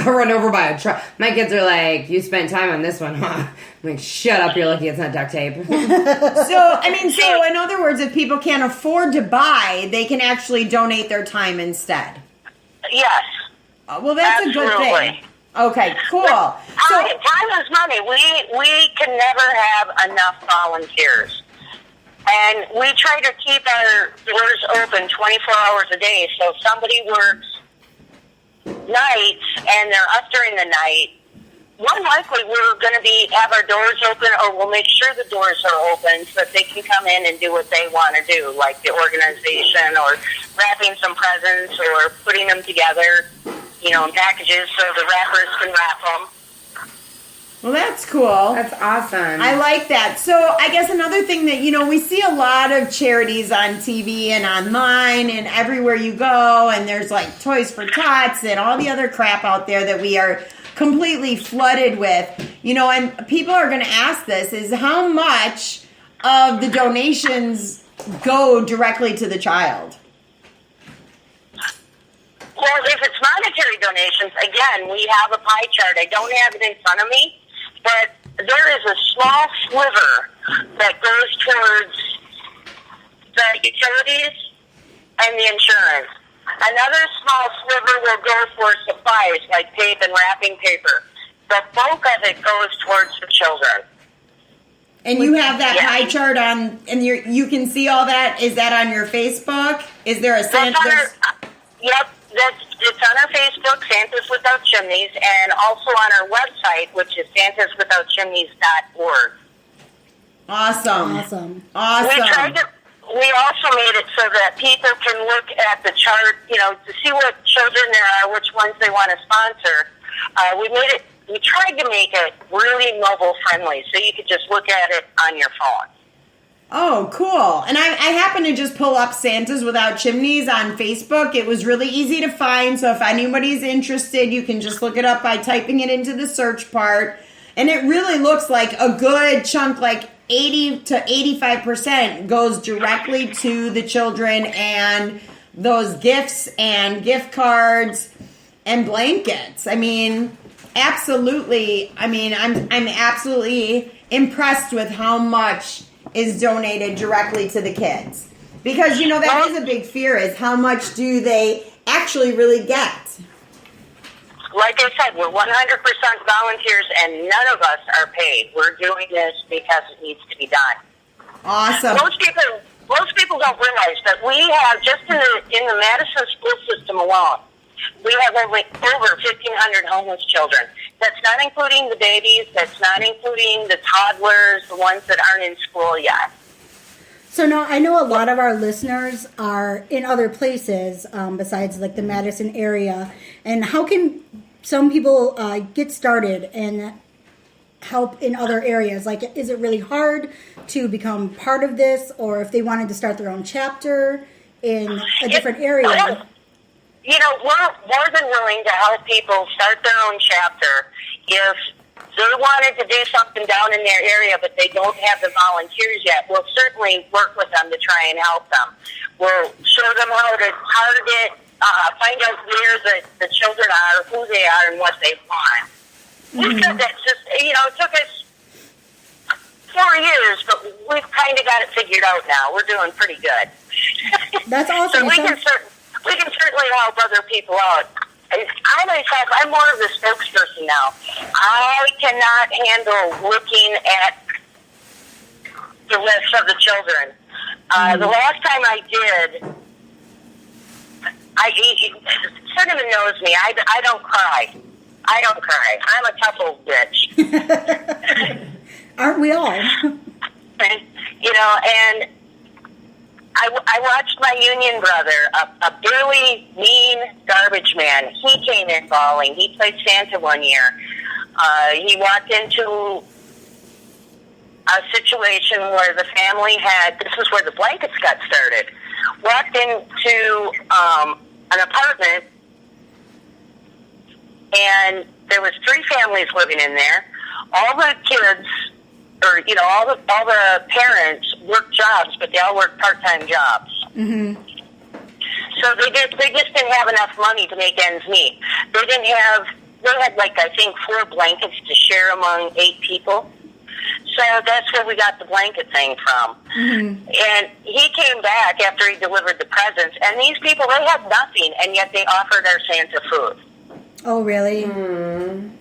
S2: run over by a truck. My kids are like, you spent time on this one, huh? I'm like, shut up, you're lucky it's not duct tape.
S4: So in other words, if people can't afford to buy, they can actually donate their time instead.
S6: Yes.
S4: Well, that's
S6: Absolutely.
S4: a good thing. Okay, cool. So
S6: Time is money. We can never have enough volunteers. And we try to keep our doors open 24 hours a day. So if somebody works nights and they're up during the night, more likely we're going to have our doors open, or we'll make sure the doors are open so that they can come in and do what they want to do, like the organization or wrapping some presents or putting them together, in packages so the wrappers can wrap them.
S4: Well, that's cool.
S2: That's awesome.
S4: I like that. So I guess another thing that, we see a lot of charities on TV and online and everywhere you go, and there's like Toys for Tots and all the other crap out there that we are completely flooded with, and people are going to ask this, is how much of the donations go directly to the child?
S6: Well, if it's monetary donations, again, we have a pie chart. I don't have it in front of me, but there is a small sliver that goes towards the utilities and the insurance. Another small sliver will go for supplies like tape and wrapping paper. The bulk of it goes towards the children.
S4: And you have that
S6: Yeah.
S4: pie chart on, and you can see all that. Is that on your Facebook? Is there a
S6: That's on
S4: Santa?
S6: yep, it's on our Facebook, Santas Without Chimneys, and also on our website, which is santaswithoutchimneys.org.
S4: Awesome.
S6: We also made it so that people can look at the chart, to see what children there are, which ones they want to sponsor. We tried to make it really mobile friendly, so you could just look at it on your phone.
S4: Oh, cool. And I happened to just pull up Santas Without Chimneys on Facebook. It was really easy to find, so if anybody's interested, you can just look it up by typing it into the search part. And it really looks like a good chunk, like 80 to 85% goes directly to the children and those gifts and gift cards and blankets. I mean, absolutely. I mean, I'm absolutely impressed with how much is donated directly to the kids. Because, that is a big fear, is how much do they actually really get?
S6: Like I said, we're 100% volunteers, and none of us are paid. We're doing this because it needs to be done.
S4: Awesome.
S6: Most people don't realize that we have, just in the Madison school system alone, we have over 1,500 homeless children. That's not including the babies. That's not including the toddlers, the ones that aren't in school yet.
S3: So now I know a lot of our listeners are in other places besides like the Madison area. And how can some people get started and help in other areas? Like, is it really hard to become part of this, or if they wanted to start their own chapter in a different area?
S6: We're more than willing to help people start their own chapter if they wanted to do something down in their area, but they don't have the volunteers yet. We'll certainly work with them to try and help them. We'll show them how to target, find out where the children are, who they are, and what they want. We've done that just, it took us 4 years, but we've kind of got it figured out now. We're doing pretty good.
S3: That's awesome.
S6: So we can certainly help other people out. And I myself, I'm more of the spokesperson now. I cannot handle looking at the list of the children. The last time I did, Cinnamon knows me. I don't cry. I don't cry. I'm a tough old bitch.
S3: Aren't we all?
S6: And I watched my union brother, a burly, mean garbage man. He came in bawling. He played Santa one year. He walked into a situation where the family this is where the blankets got started. Walked into an apartment, and there was 3 families living in there. All the kids, or all the parents worked jobs, but they all worked part-time jobs.
S3: Mm-hmm.
S6: So they just didn't have enough money to make ends meet. They had I think 4 blankets to share among 8 people. So that's where we got the blanket thing from.
S3: Mm-hmm.
S6: And he came back after he delivered the presents, and these people, they had nothing, and yet they offered our Santa food.
S3: Oh, really?
S6: And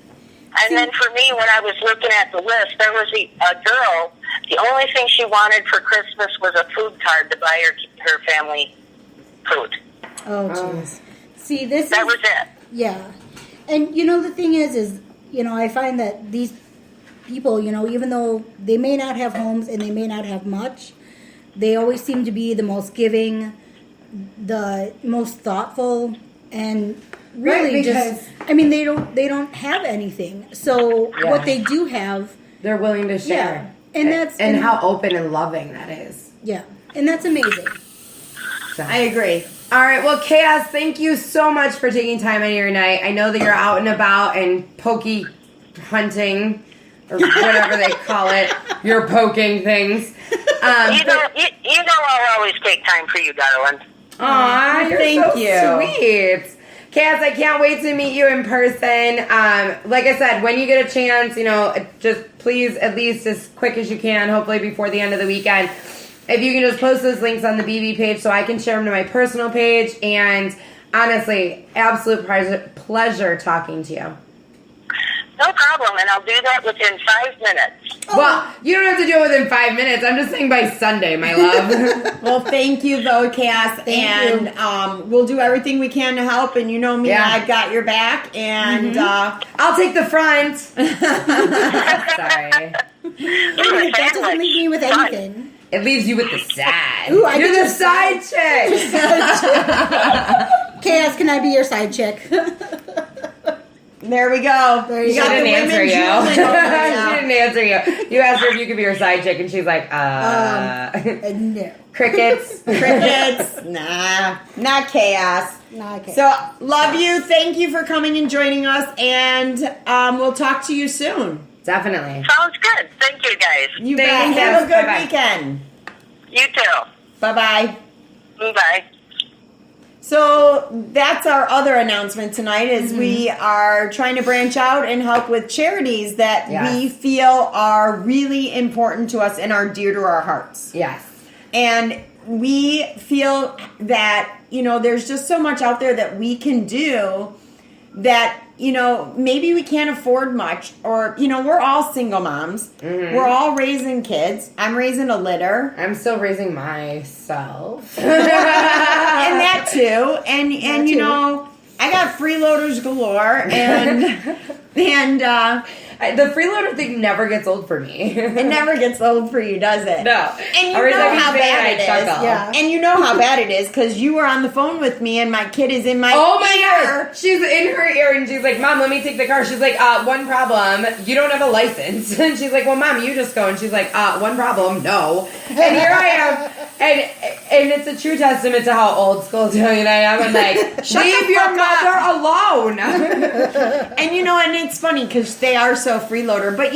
S6: then for me, when I was looking at the list, there was a girl, the only thing she wanted for Christmas was a food card to buy her family food.
S3: Oh, jeez. See,
S6: That was it.
S3: Yeah. And, the thing is, I find that these people, even though they may not have homes and they may not have much, they always seem to be the most giving, the most thoughtful, and really
S2: Right,
S3: just. I mean, they don't have anything. So
S2: Yeah.
S3: what they do have,
S2: they're willing to share.
S3: and that's
S2: and how open and loving that is.
S3: yeah, and that's amazing.
S2: So.
S4: I agree.
S2: All right, well, Chaos, thank you so much for taking time out of your night. I know that you're out and about and pokey hunting or whatever they call it. You're poking things.
S6: You know I'll always take time for you, darling.
S2: Aw, you're
S4: Thank
S2: so
S4: you.
S2: sweet. Cass, I can't wait to meet you in person. Like I said, when you get a chance, just please, at least as quick as you can, hopefully before the end of the weekend, if you can just post those links on the BB page so I can share them to my personal page. And honestly, absolute pleasure talking to you.
S6: No problem, and I'll do that within 5 minutes.
S2: Well, you don't have to do it within 5 minutes. I'm just saying by Sunday, my love.
S4: Well, thank you, though, Cass.
S3: Thank
S4: and we'll do everything we can to help. And you know me,
S2: Yeah.
S4: I've got your back. And
S2: I'll take the front. Sorry.
S3: That doesn't leave me with anything.
S2: It leaves you with the side.
S3: Ooh, I
S2: You're
S3: get
S2: the side chick.
S3: Chaos, can I be your side chick?
S4: there we go.
S3: There you
S2: She
S3: go.
S2: didn't answer you.
S4: drooling over
S2: She didn't answer you. You asked her if you could be her side chick, and she's like,
S3: No.
S2: crickets.
S4: Crickets. Nah, not chaos.
S3: No, okay.
S4: So, love you. Thank you for coming and joining us. And we'll talk to you soon.
S2: Definitely.
S6: Sounds good. Thank you, guys.
S4: You
S2: Thanks,
S4: bet. Have a
S2: Cass.
S4: good
S2: Bye-bye.
S4: weekend.
S6: You too.
S4: Bye-bye.
S6: Bye.
S4: So that's our other announcement tonight is we are trying to branch out and help with charities that
S2: Yes.
S4: we feel are really important to us and are dear to our hearts.
S2: Yes.
S4: And we feel that, there's just so much out there that we can do that, maybe we can't afford much or, we're all single moms. We're all raising kids. I'm raising a litter.
S2: I'm still raising myself.
S4: And that too. And
S3: That
S4: you
S3: too.
S4: know, I got freeloaders galore and
S2: The freeloader thing never gets old for me.
S4: it never gets old for you, does it?
S2: No.
S4: And you
S2: Every
S4: know
S2: time you
S4: how
S2: say
S4: bad
S2: I
S4: it is.
S2: chuckle.
S3: Yeah.
S4: And you know how bad it is because you were on the phone with me and my kid is in my
S2: Oh my
S4: ear.
S2: god! She's in her ear and she's like, "Mom, let me take the car." She's like, one problem. You don't have a license." And she's like, "Well, Mom, you just go." And she's like, one problem. No. And here I am. And it's a true testament to how old school Italian I am. I'm like, leave your
S4: fuck up.
S2: mother alone.
S4: And and it's funny because they are so freeloader. But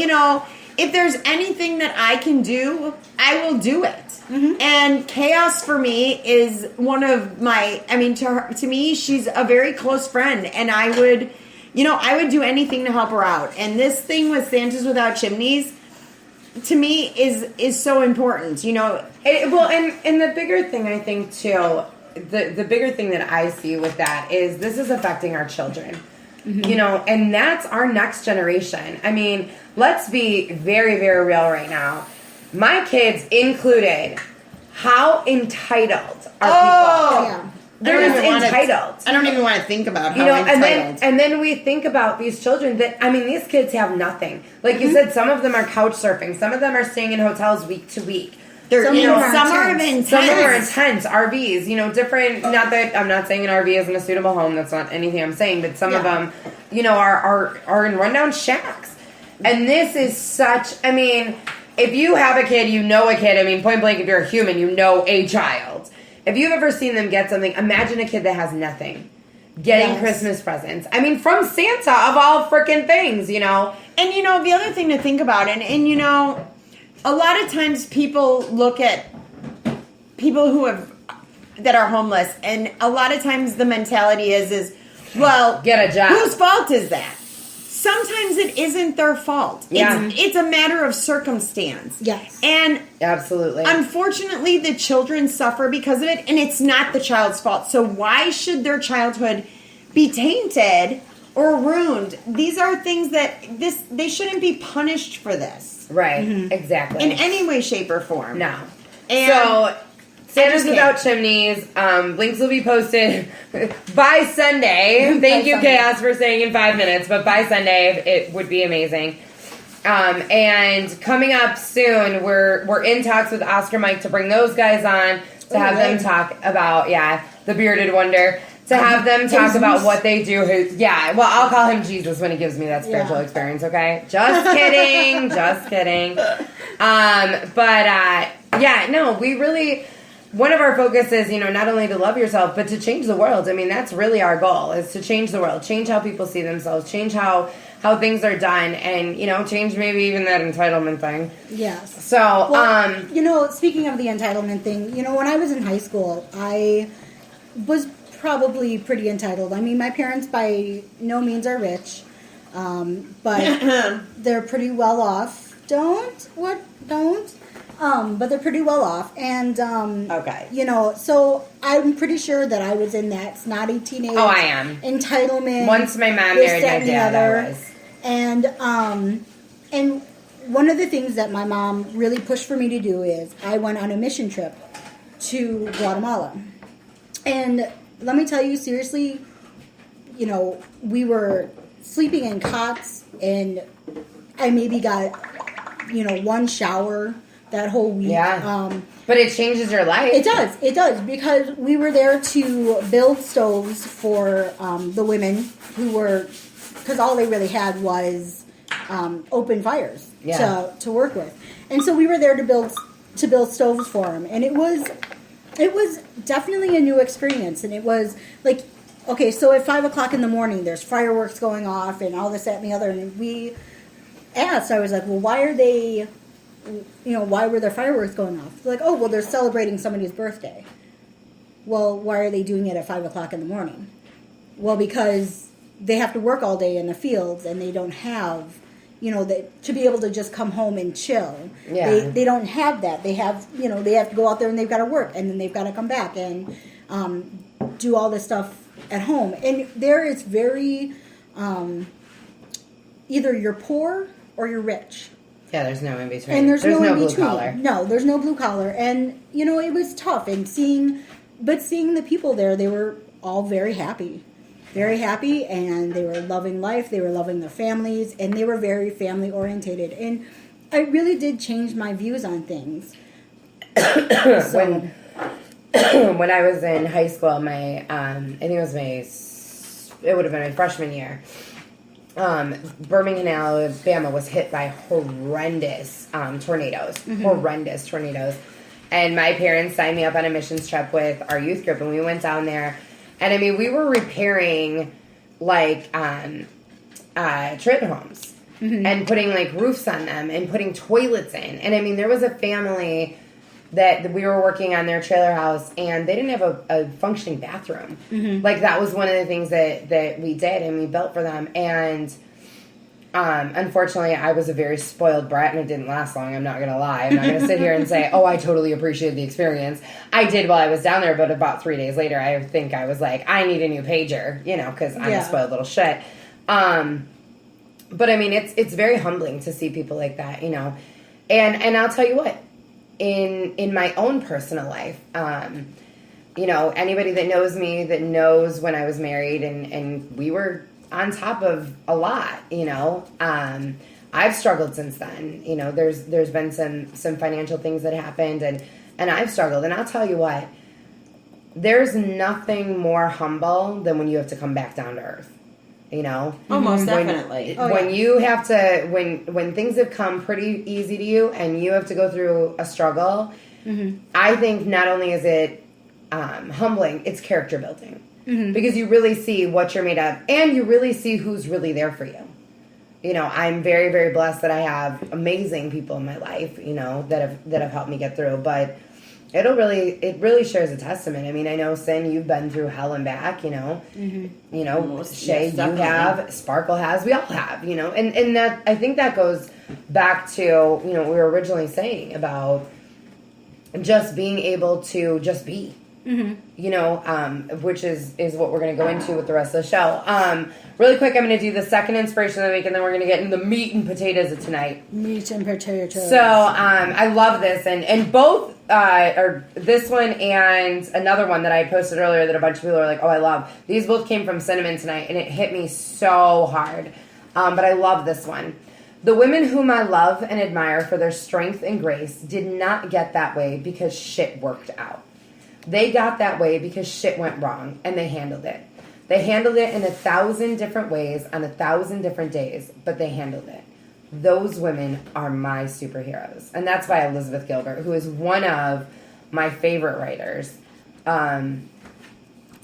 S4: if there's anything that I can do, I will do it. And Chaos for me is one of my. I mean, to me, she's a very close friend, and I would do anything to help her out. And this thing with Santas Without Chimneys, to me, is so important.
S2: And the bigger thing I think too, the bigger thing that I see with that is this is affecting our children. And that's our next generation. I mean, let's be very, very real right now. My kids included. How entitled are people?
S3: Yeah.
S2: They're just entitled.
S4: I don't even want to think about how entitled.
S2: and then we think about these children that these kids have nothing. Like you said, some of them are couch surfing, some of them are staying in hotels week to week.
S4: They're,
S3: Some of them are
S4: some are
S3: intense.
S4: intense.
S2: Some of them are intense RVs, different. Not that I'm not saying an RV isn't a suitable home. That's not anything I'm saying. But some of them, are in rundown shacks. And this is such. I mean, if you have a kid, you know a kid. I mean, point blank, if you're a human, you know a child. If you've ever seen them get something, imagine a kid that has nothing getting
S3: Yes.
S2: Christmas presents. I mean, from Santa of all freaking things,
S4: And the other thing to think about, and a lot of times people look at people that are homeless, and a lot of times the mentality is well,
S2: Get a job.
S4: Whose fault is that? Sometimes it isn't their fault.
S2: Yeah.
S4: It's a matter of circumstance.
S3: Yes.
S4: And
S2: Absolutely.
S4: unfortunately, the children suffer because of it, and it's not the child's fault. So why should their childhood be tainted or ruined? These are things that they shouldn't be punished for this
S2: Right. Exactly.
S4: in any way, shape, or form.
S2: No.
S4: And
S2: So, Santa's
S4: just
S2: Without Chimneys. Links will be posted by Sunday. Thank you,
S3: Sunday.
S2: Chaos, for saying in 5 minutes, but by Sunday, it would be amazing. And coming up soon, we're in talks with Oscar Mike to bring those guys on to have them talk about, the Bearded Wonder, to have them talk
S3: Jesus.
S2: about what they do. Well, I'll call him Jesus when he gives me that spiritual experience, okay? Just kidding. Just kidding. We really, one of our focuses, not only to love yourself, but to change the world. I mean, that's really our goal, is to change the world, change how people see themselves, change how things are done, and, change maybe even that entitlement thing.
S3: Yes.
S2: So,
S3: speaking of the entitlement thing, when I was in high school, I was probably pretty entitled. I mean, my parents by no means are rich, but they're pretty well off. But they're pretty well off, and
S2: okay,
S3: so I'm pretty sure that I was in that snotty teenage.
S2: Oh, I am
S3: entitlement.
S2: Once my mom married my dad, I was,
S3: and one of the things that my mom really pushed for me to do is I went on a mission trip to Guatemala, and let me tell you seriously, we were sleeping in cots, and I maybe got one shower that whole week.
S2: Yeah. But it changes your life.
S3: It does, because we were there to build stoves for the women who were, because all they really had was open fires to work with. And so we were there to build stoves for them. And it was definitely a new experience. And it was like, okay, so at 5 o'clock in the morning, there's fireworks going off and all this, that, and the other. And we asked, I was like, well, why are they... why were there fireworks going off? They're like, oh, well, they're celebrating somebody's birthday. Well, why are they doing it at 5 o'clock in the morning? Well, because they have to work all day in the fields, and they don't have, to be able to just come home and chill.
S2: Yeah.
S3: They don't have that. They have, they have to go out there and they've got to work, and then they've got to come back and do all this stuff at home. And there it's very, either you're poor or you're rich.
S2: Yeah, there's no in between.
S3: And there's no in
S2: blue
S3: between.
S2: collar.
S3: No, there's no blue collar. And, it was tough. And seeing the people there, they were all very happy. Very happy, and they were loving life. They were loving their families, and they were very family orientated. And I really did change my views on things.
S2: When I was in high school, I think it would have been my freshman year. Birmingham, Alabama was hit by horrendous tornadoes. Mm-hmm. Horrendous tornadoes. And my parents signed me up on a missions trip with our youth group, and we went down there. And I mean, we were repairing trailer homes and putting roofs on them and putting toilets in. And I mean, there was a family that we were working on their trailer house, and they didn't have a functioning bathroom. Mm-hmm. That was one of the things that we did, and we built for them. And unfortunately, I was a very spoiled brat, and it didn't last long. I'm not going to lie. I'm not going to sit here and say, oh, I totally appreciated the experience. I did while I was down there, but about 3 days later, I think I was like, I need a new pager, because I'm a spoiled little shit. But I mean, it's very humbling to see people like that, And I'll tell you what. In my own personal life, anybody that knows me, that knows when I was married and we were on top of a lot, I've struggled since then. There's been some financial things that happened and I've struggled. And I'll tell you what, there's nothing more humble than when you have to come back down to earth.
S4: Most definitely.
S2: When you have to, when things have come pretty easy to you and you have to go through a struggle, I think not only is it humbling, it's character building. Because you really see what you're made of, and you really see who's really there for you. I'm very, very blessed that I have amazing people in my life, that have helped me get through. But it really shares a testament. I mean, I know, Sin, you've been through hell and back, Shay,
S4: yes,
S2: you have, Sparkle has, we all have, and that, I think that goes back to, what we were originally saying about just being able to just be, which is what we're going to go into with the rest of the show. Really quick, I'm going to do the second inspiration of the week, and then we're going to get into the meat and potatoes of tonight.
S3: Meat and potatoes.
S2: So, I love this, and both, or this one and another one that I posted earlier that a bunch of people are like, oh, I love. These both came from Cinnamon tonight, and it hit me so hard. But I love this one. The women whom I love and admire for their strength and grace did not get that way because shit worked out. They got that way because shit went wrong, and they handled it. They handled it in 1,000 different ways on 1,000 different days, but they handled it. Those women are my superheroes. And that's why Elizabeth Gilbert, who is one of my favorite writers, and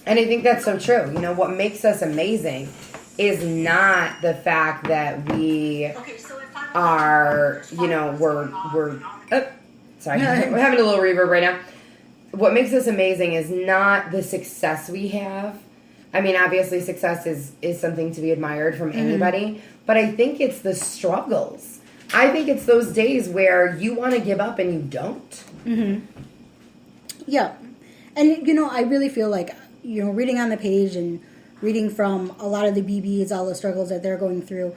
S2: I think that's so true. You know, what makes us amazing is not the fact that we are, you know, we're sorry, we're having a little reverb right now. What makes us amazing is not the success we have. I mean, obviously success is something to be admired from anybody, but I think it's the struggles. I think it's those days where you want to give up and you don't.
S3: Yeah. And, you know, I really feel like, you know, reading on the page and reading from a lot of the BBs, all the struggles that they're going through,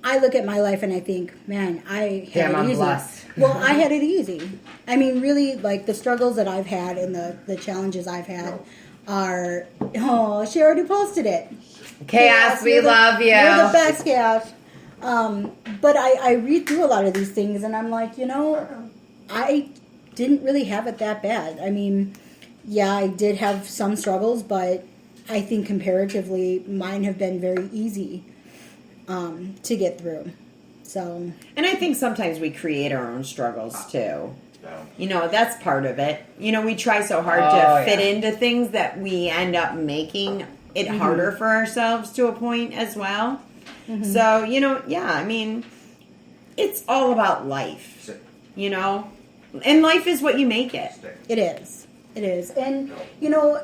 S3: I look at my life and I think, man, I had it
S2: I'm
S3: easy.
S2: blessed.
S3: Well, I had it easy. I mean, really, like, the struggles that I've had and the challenges I've had are, oh, she already posted it.
S2: Chaos, we love you.
S3: You're the best, Chaos. But I read through a lot of these things and I'm like, you know, I didn't really have it that bad. I mean, yeah, I did have some struggles, but I think comparatively mine have been very easy to get through. So,
S4: And I think sometimes we create our own struggles too. You know, that's part of it. You know, we try so hard to fit into things that we end up making it harder for ourselves to a point as well. So, you know, yeah, I mean, it's all about life, you know, and life is what you make it.
S3: it is. It is. And, you know,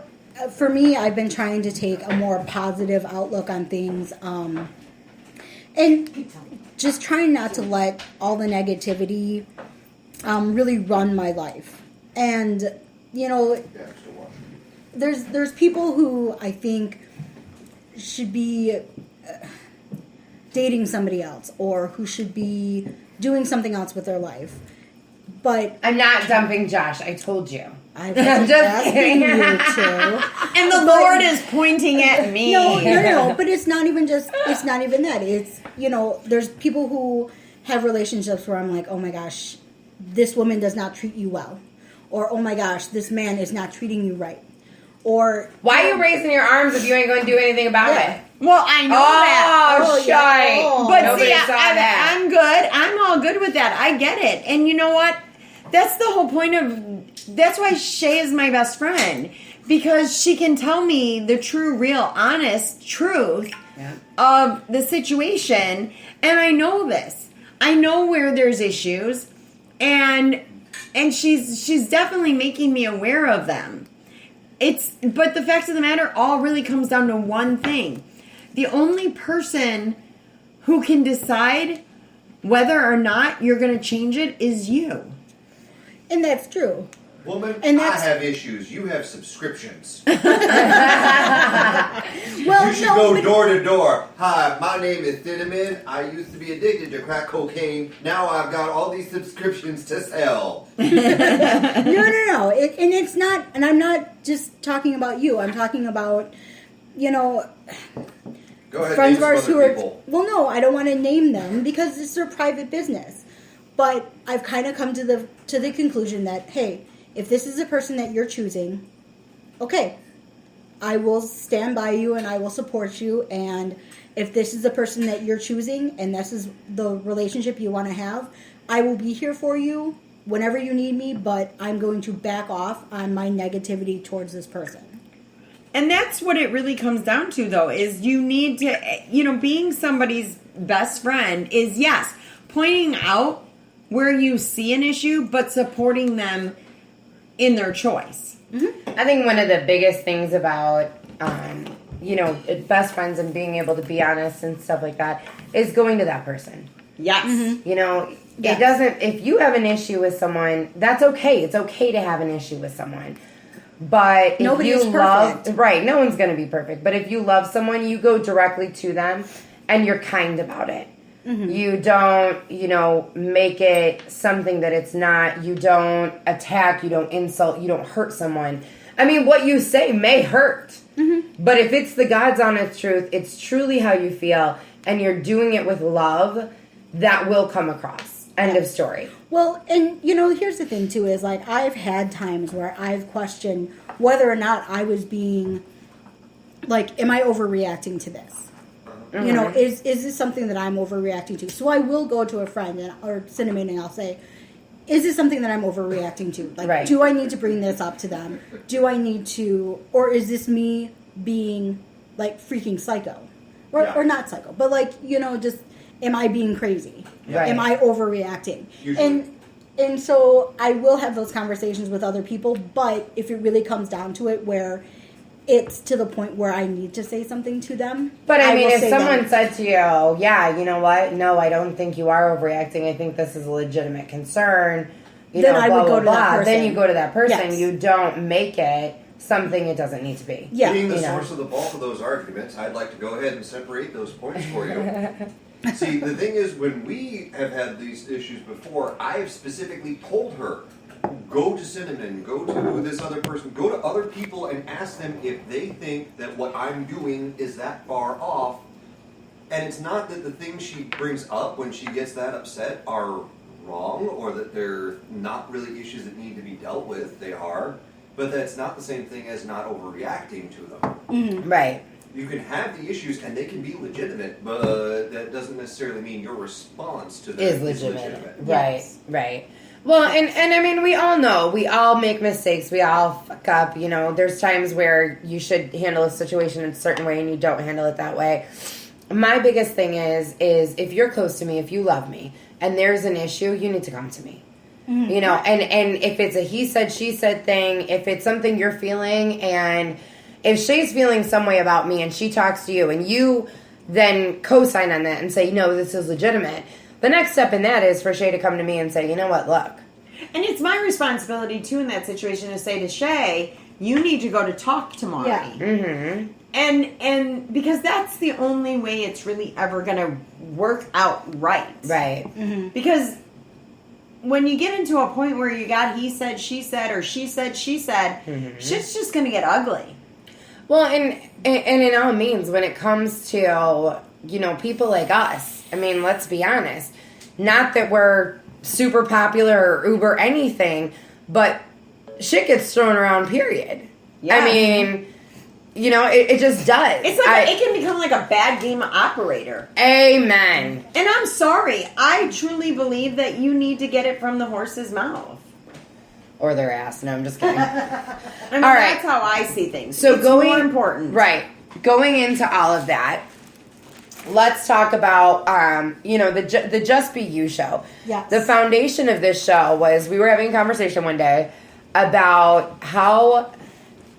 S3: for me, I've been trying to take a more positive outlook on things. And just trying not to let all the negativity really run my life. And, you know, there's people who I think should be dating somebody else or who should be doing something else with their life. But
S2: I'm not dumping Josh. I told you.
S3: I'm
S2: just
S3: asking
S2: kidding.
S3: you to.
S4: And the Lord is pointing at me.
S3: No. But it's not even that. It's, you know, there's people who have relationships where I'm like, oh my gosh, this woman does not treat you well. Or, oh my gosh, this man is not treating you right. Or,
S2: Why are you raising your arms if you ain't going to do anything about it?
S4: Well, I know that.
S2: Oh, shite.
S4: But
S2: Nobody
S4: see,
S2: saw that.
S4: I'm good. I'm all good with that. I get it. And you know what? That's the whole point of... That's why Shay is my best friend. Because she can tell me the true, real, honest truth of the situation. And I know this. I know where there's issues. And she's definitely making me aware of them. But the fact of the matter all really comes down to one thing. The only person who can decide whether or not you're going to change it is you.
S3: and that's true.
S7: Woman,
S3: And
S7: I
S3: that's-
S7: have issues. You have subscriptions.
S3: Well,
S7: You should go door to door. Hi, my name is Cinnamon. I used to be addicted to crack cocaine. Now I've got all these subscriptions to sell.
S3: No. And it's not, and I'm not just talking about you. I'm talking about, you know,
S7: Go ahead,
S3: friends
S7: name
S3: of ours
S7: some
S3: who
S7: other
S3: are.
S7: people.
S3: Well, no, I don't want to name them because it's their private business. But I've kind of come to the conclusion that, hey, if this is a person that you're choosing, okay, I will stand by you and I will support you. And if this is the person that you're choosing and this is the relationship you want to have, I will be here for you whenever you need me, but I'm going to back off on my negativity towards this person.
S4: And that's what it really comes down to, though, is you need to, you know, being somebody's best friend is, yes, pointing out where you see an issue, but supporting them in their choice.
S2: I think one of the biggest things about, you know, best friends and being able to be honest and stuff like that is going to that person.
S4: Yes.
S2: You know,
S3: Yes.
S2: it doesn't, if you have an issue with someone, that's okay. It's okay to have an issue with someone. But if
S3: Nobody
S2: you
S3: is
S2: love,
S3: perfect.
S2: right, no one's going to be perfect. But if you love someone, you go directly to them and you're kind about it. You don't, you know, make it something that it's not. You don't attack. You don't insult. You don't hurt someone. I mean, what you say may hurt. But if it's the God's honest truth, it's truly how you feel, and you're doing it with love, that will come across. End of story.
S3: Well, and you know, here's the thing too: is like I've had times where I've questioned whether or not I was being, like, am I overreacting to this? You know, is this something that I'm overreacting to? So I will go to a friend or Cinnamon and I'll say, is this something that I'm overreacting to? Like,
S2: Right.
S3: do I need to bring this up to them? Do I need to, or is this me being like freaking psycho? Or not psycho, but like, you know, just, am I being crazy?
S2: Right.
S3: Am I overreacting?
S7: Usually.
S3: And so I will have those conversations with other people, but if it really comes down to it where it's to the point where I need to say something to them.
S2: But I mean,
S3: will
S2: if
S3: say
S2: someone
S3: that.
S2: said to you, yeah, you know what? No, I don't think you are overreacting. I think this is a legitimate concern. You
S3: Then
S2: know,
S3: I
S2: blah,
S3: would go
S2: blah,
S3: to that
S2: blah.
S3: person.
S2: Then you go to that person.
S3: Yes.
S2: You don't make it something it doesn't need to be.
S3: Yeah.
S7: Being the
S2: you know.
S7: source of the bulk of those arguments, I'd like to go ahead and separate those points for you. See, the thing is, when we have had these issues before, I have specifically told her, go to Cinnamon, go to this other person, go to other people and ask them if they think that what I'm doing is that far off. And it's not that the things she brings up when she gets that upset are wrong or that they're not really issues that need to be dealt with. They are. But that's not the same thing as not overreacting to them.
S2: Right.
S7: You can have the issues and they can be legitimate, but that doesn't necessarily mean your response to them
S2: Is legitimate. Right,
S3: Yes.
S2: right. Well, and I mean, we all know. We all make mistakes. We all fuck up. You know, there's times where you should handle a situation in a certain way and you don't handle it that way. My biggest thing is if you're close to me, if you love me, and there's an issue, you need to come to me. You know, and if it's a he said, she said thing, if it's something you're feeling, and if Shay's feeling some way about me and she talks to you and you then co-sign on that and say, no, this is legitimate, the next step in that is for Shay to come to me and say, you know what, look.
S4: And it's my responsibility, too, in that situation to say to Shay, you need to go to talk to Maury.
S3: Yeah.
S2: Mm-hmm.
S4: And because that's the only way it's really ever going to work out right.
S2: Right.
S4: Because when you get into a point where you got he said, she said, or she said, shit's just going to get ugly.
S2: Well, and in all means, when it comes to, you know, people like us, I mean, let's be honest. Not that we're super popular or uber anything, but shit gets thrown around, period.
S4: Yeah.
S2: I mean, you know, it just does.
S4: It's like it can become like a bad game operator.
S2: Amen.
S4: And I'm sorry. I truly believe that you need to get it from the horse's mouth.
S2: Or their ass. No, I'm just kidding.
S4: I mean,
S2: All right.
S4: that's how I see things.
S2: So
S4: it's
S2: going
S4: more important.
S2: Right. Going into all of that, let's talk about, you know, the Just Be You show.
S3: Yes.
S2: The foundation of this show was, we were having a conversation one day about how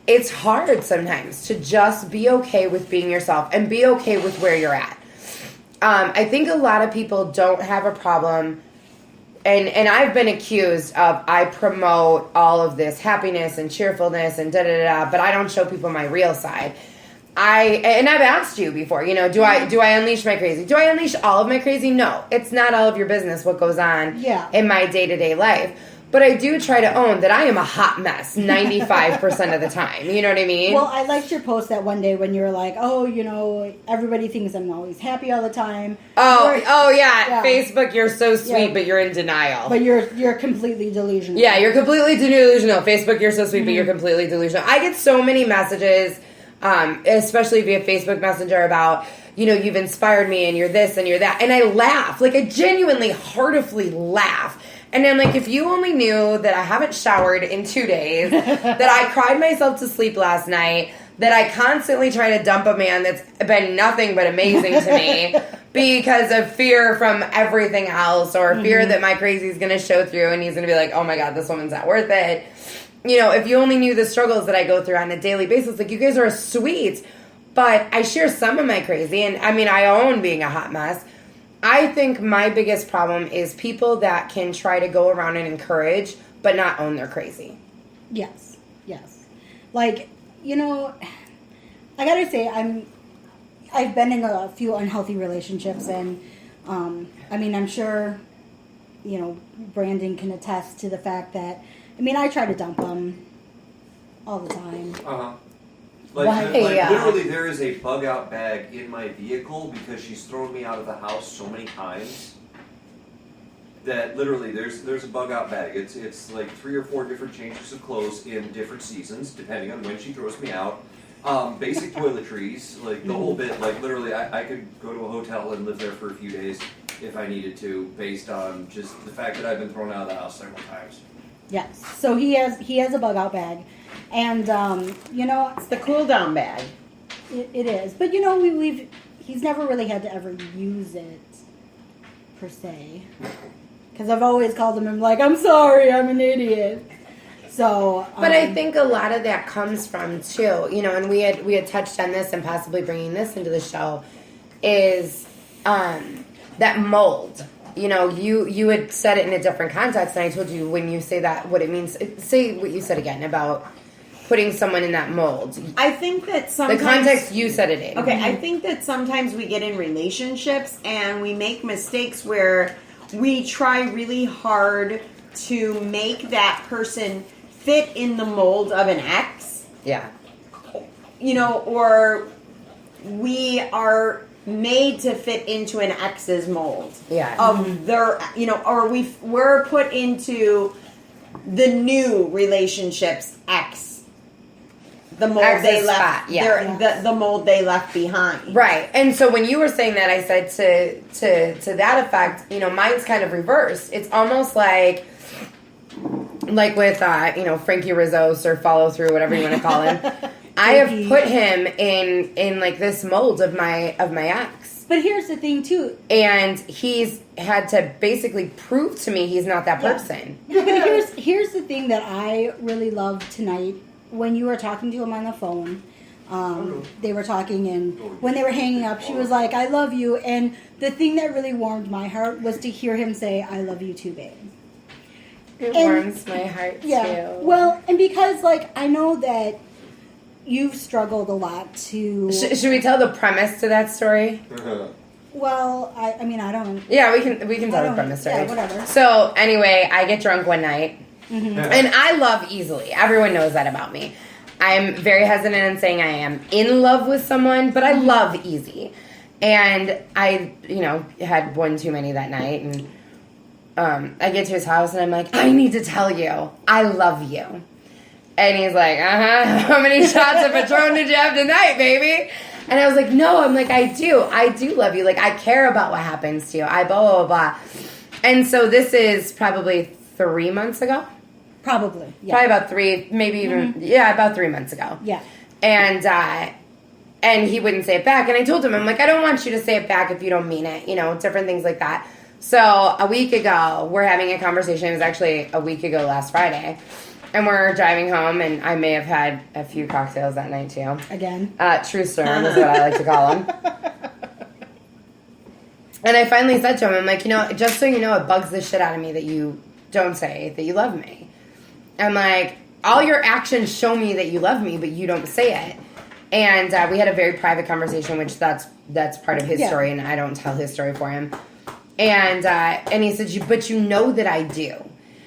S2: it's hard sometimes to just be okay with being yourself and be okay with where you're at. I think a lot of people don't have a problem, and I've been accused of I promote all of this happiness and cheerfulness and da-da-da-da, but I don't show people my real side. And I've asked you before, you know, do I unleash my crazy? Do I unleash all of my crazy? No. It's not all of your business what goes on in my day-to-day life. But I do try to own that I am a hot mess 95% of the time. You know what I mean?
S3: Well, I liked your post that one day when you were like, oh, you know, everybody thinks I'm always happy all the time.
S2: Oh yeah.
S3: Yeah.
S2: Facebook, you're so sweet,
S3: Yeah.
S2: but you're in denial.
S3: But you're completely delusional.
S2: Yeah, you're completely delusional. Facebook, you're so sweet, but you're completely delusional. I get so many messages, especially via Facebook Messenger, about, you know, you've inspired me and you're this and you're that. And I laugh. Like, I genuinely, heartily laugh. And I'm like, if you only knew that I haven't showered in 2 days, that I cried myself to sleep last night, that I constantly try to dump a man that's been nothing but amazing to me because of fear from everything else, or fear that my crazy is going to show through and he's going to be like, oh my God, this woman's not worth it. You know, if you only knew the struggles that I go through on a daily basis, like, you guys are sweet, but I share some of my crazy, and I mean, I own being a hot mess. I think my biggest problem is people that can try to go around and encourage, but not own their crazy.
S3: Yes. Like, you know, I gotta say, I've been in a few unhealthy relationships, and I mean, I'm sure, you know, Brandon can attest to the fact that, I mean, I try to dump them all the time.
S2: Why?
S5: Literally, there is a bug out bag in my vehicle because she's thrown me out of the house so many times. that literally there's a bug out bag. It's like 3 or 4 different changes of clothes in different seasons, depending on when she throws me out. Basic toiletries, like the whole bit. Like literally, I could go to a hotel and live there for a few days if I needed to, based on just the fact that I've been thrown out of the house several times.
S3: Yes. So he has a bug out bag, and
S4: It's the cool down bag.
S3: it is. But he's never really had to ever use it per se, because I've always called him. I'm like, I'm sorry, I'm an idiot. So,
S2: But I think a lot of that comes from too, and we had touched on this and possibly bringing this into the show, is that mold. You had said it in a different context, and I told you when you say that what it means. Say what you said again about putting someone in that mold.
S4: I think that
S2: The
S4: sometimes
S2: context you said it in.
S4: Okay, I think that sometimes we get in relationships and we make mistakes where we try really hard to make that person fit in the mold of an ex,
S2: Yeah.
S4: or we are made to fit into an ex's mold.
S2: Yeah.
S4: Of their, or we're put into the new relationship's ex. The mold
S2: Ex's
S4: they left,
S2: spot, yeah.
S4: the mold they left behind.
S2: Right. And so when you were saying that, I said to that effect, mine's kind of reversed. It's almost like with Frankie Rizzo's or follow through, whatever you want to call him. I have put him in like this mold of my ex.
S3: But here's the thing too.
S2: And he's had to basically prove to me he's not that person.
S3: But here's the thing that I really loved tonight when you were talking to him on the phone. They were talking, and when they were hanging up, she was like, "I love you." And the thing that really warmed my heart was to hear him say, "I love you too, babe."
S2: It warms my heart too.
S3: Well, and because I know that you've struggled a lot to.
S2: Should we tell the premise to that story?
S3: Well, I mean, I don't.
S2: Yeah, we can tell the premise story.
S3: Yeah, whatever.
S2: So anyway, I get drunk one night, and I love easily. Everyone knows that about me. I'm very hesitant in saying I am in love with someone, but I love easy. And I, had one too many that night, and I get to his house, and I'm like, I need to tell you, I love you. And he's like, how many shots of Patron did you have tonight, baby? And I was like, no, I do love you. I care about what happens to you. I blah, blah, blah. And so this is probably 3 months ago.
S3: Probably, yeah.
S2: Probably about 3, maybe even, about 3 months ago.
S3: Yeah.
S2: And he wouldn't say it back. And I told him, I'm like, I don't want you to say it back if you don't mean it, different things like that. So a week ago, we're having a conversation. It was actually a week ago last Friday. And we're driving home, and I may have had a few cocktails that night, too.
S3: Again?
S2: True storm is what I like to call them. And I finally said to him, I'm like, just so you know, it bugs the shit out of me that you don't say that you love me. I'm like, all your actions show me that you love me, but you don't say it. And we had a very private conversation, which that's part of his story, and I don't tell his story for him. And he said, but you know that I do.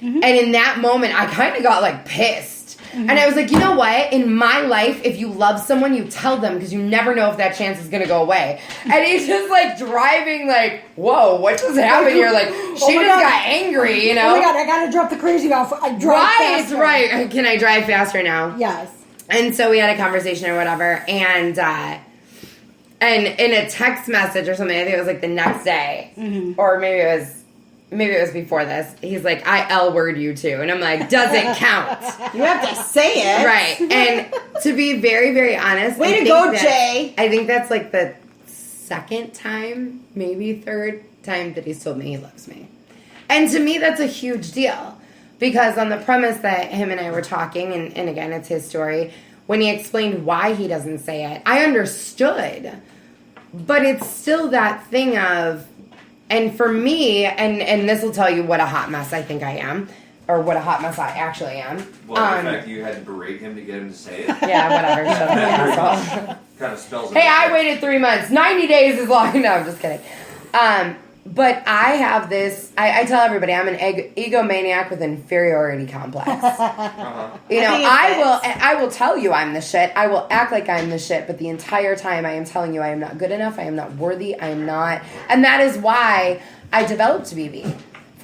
S2: Mm-hmm. And in that moment, I kind of got pissed. Mm-hmm. And I was like, you know what? In my life, if you love someone, you tell them, because you never know if that chance is going to go away. And he's just driving whoa, what just happened here? She just got angry,
S3: Oh my God, I got to drop the crazy off. I drive faster.
S2: Right. Can I drive faster now?
S3: Yes. And
S2: so we had a conversation or whatever. And in a text message or something, I think it was the next day. Mm-hmm. Or maybe it was before this. He's like, I L-word you too. And I'm like, doesn't count.
S4: You have to say it.
S2: Right. And to be very, very honest.
S4: Way to go, Jay.
S2: I think that's the second time, maybe third time that he's told me he loves me. And to me, that's a huge deal. Because on the premise that him and I were talking, and again, it's his story, when he explained why he doesn't say it, I understood. But it's still that thing of... And for me, and this will tell you what a hot mess I think I am, or what a hot mess I actually am.
S5: Well, the fact that you had to berate him to get him to say it.
S2: Yeah, whatever. Shut up, asshole.
S5: Kind of spells it.
S2: Hey, I waited 3 months. 90 days is long. No, I'm just kidding. But I have this. I tell everybody I'm an egomaniac with inferiority complex.
S5: Uh-huh.
S2: I will tell you I'm the shit. I will act like I'm the shit, but the entire time I am telling you I am not good enough. I am not worthy. I am not, and that is why I developed BB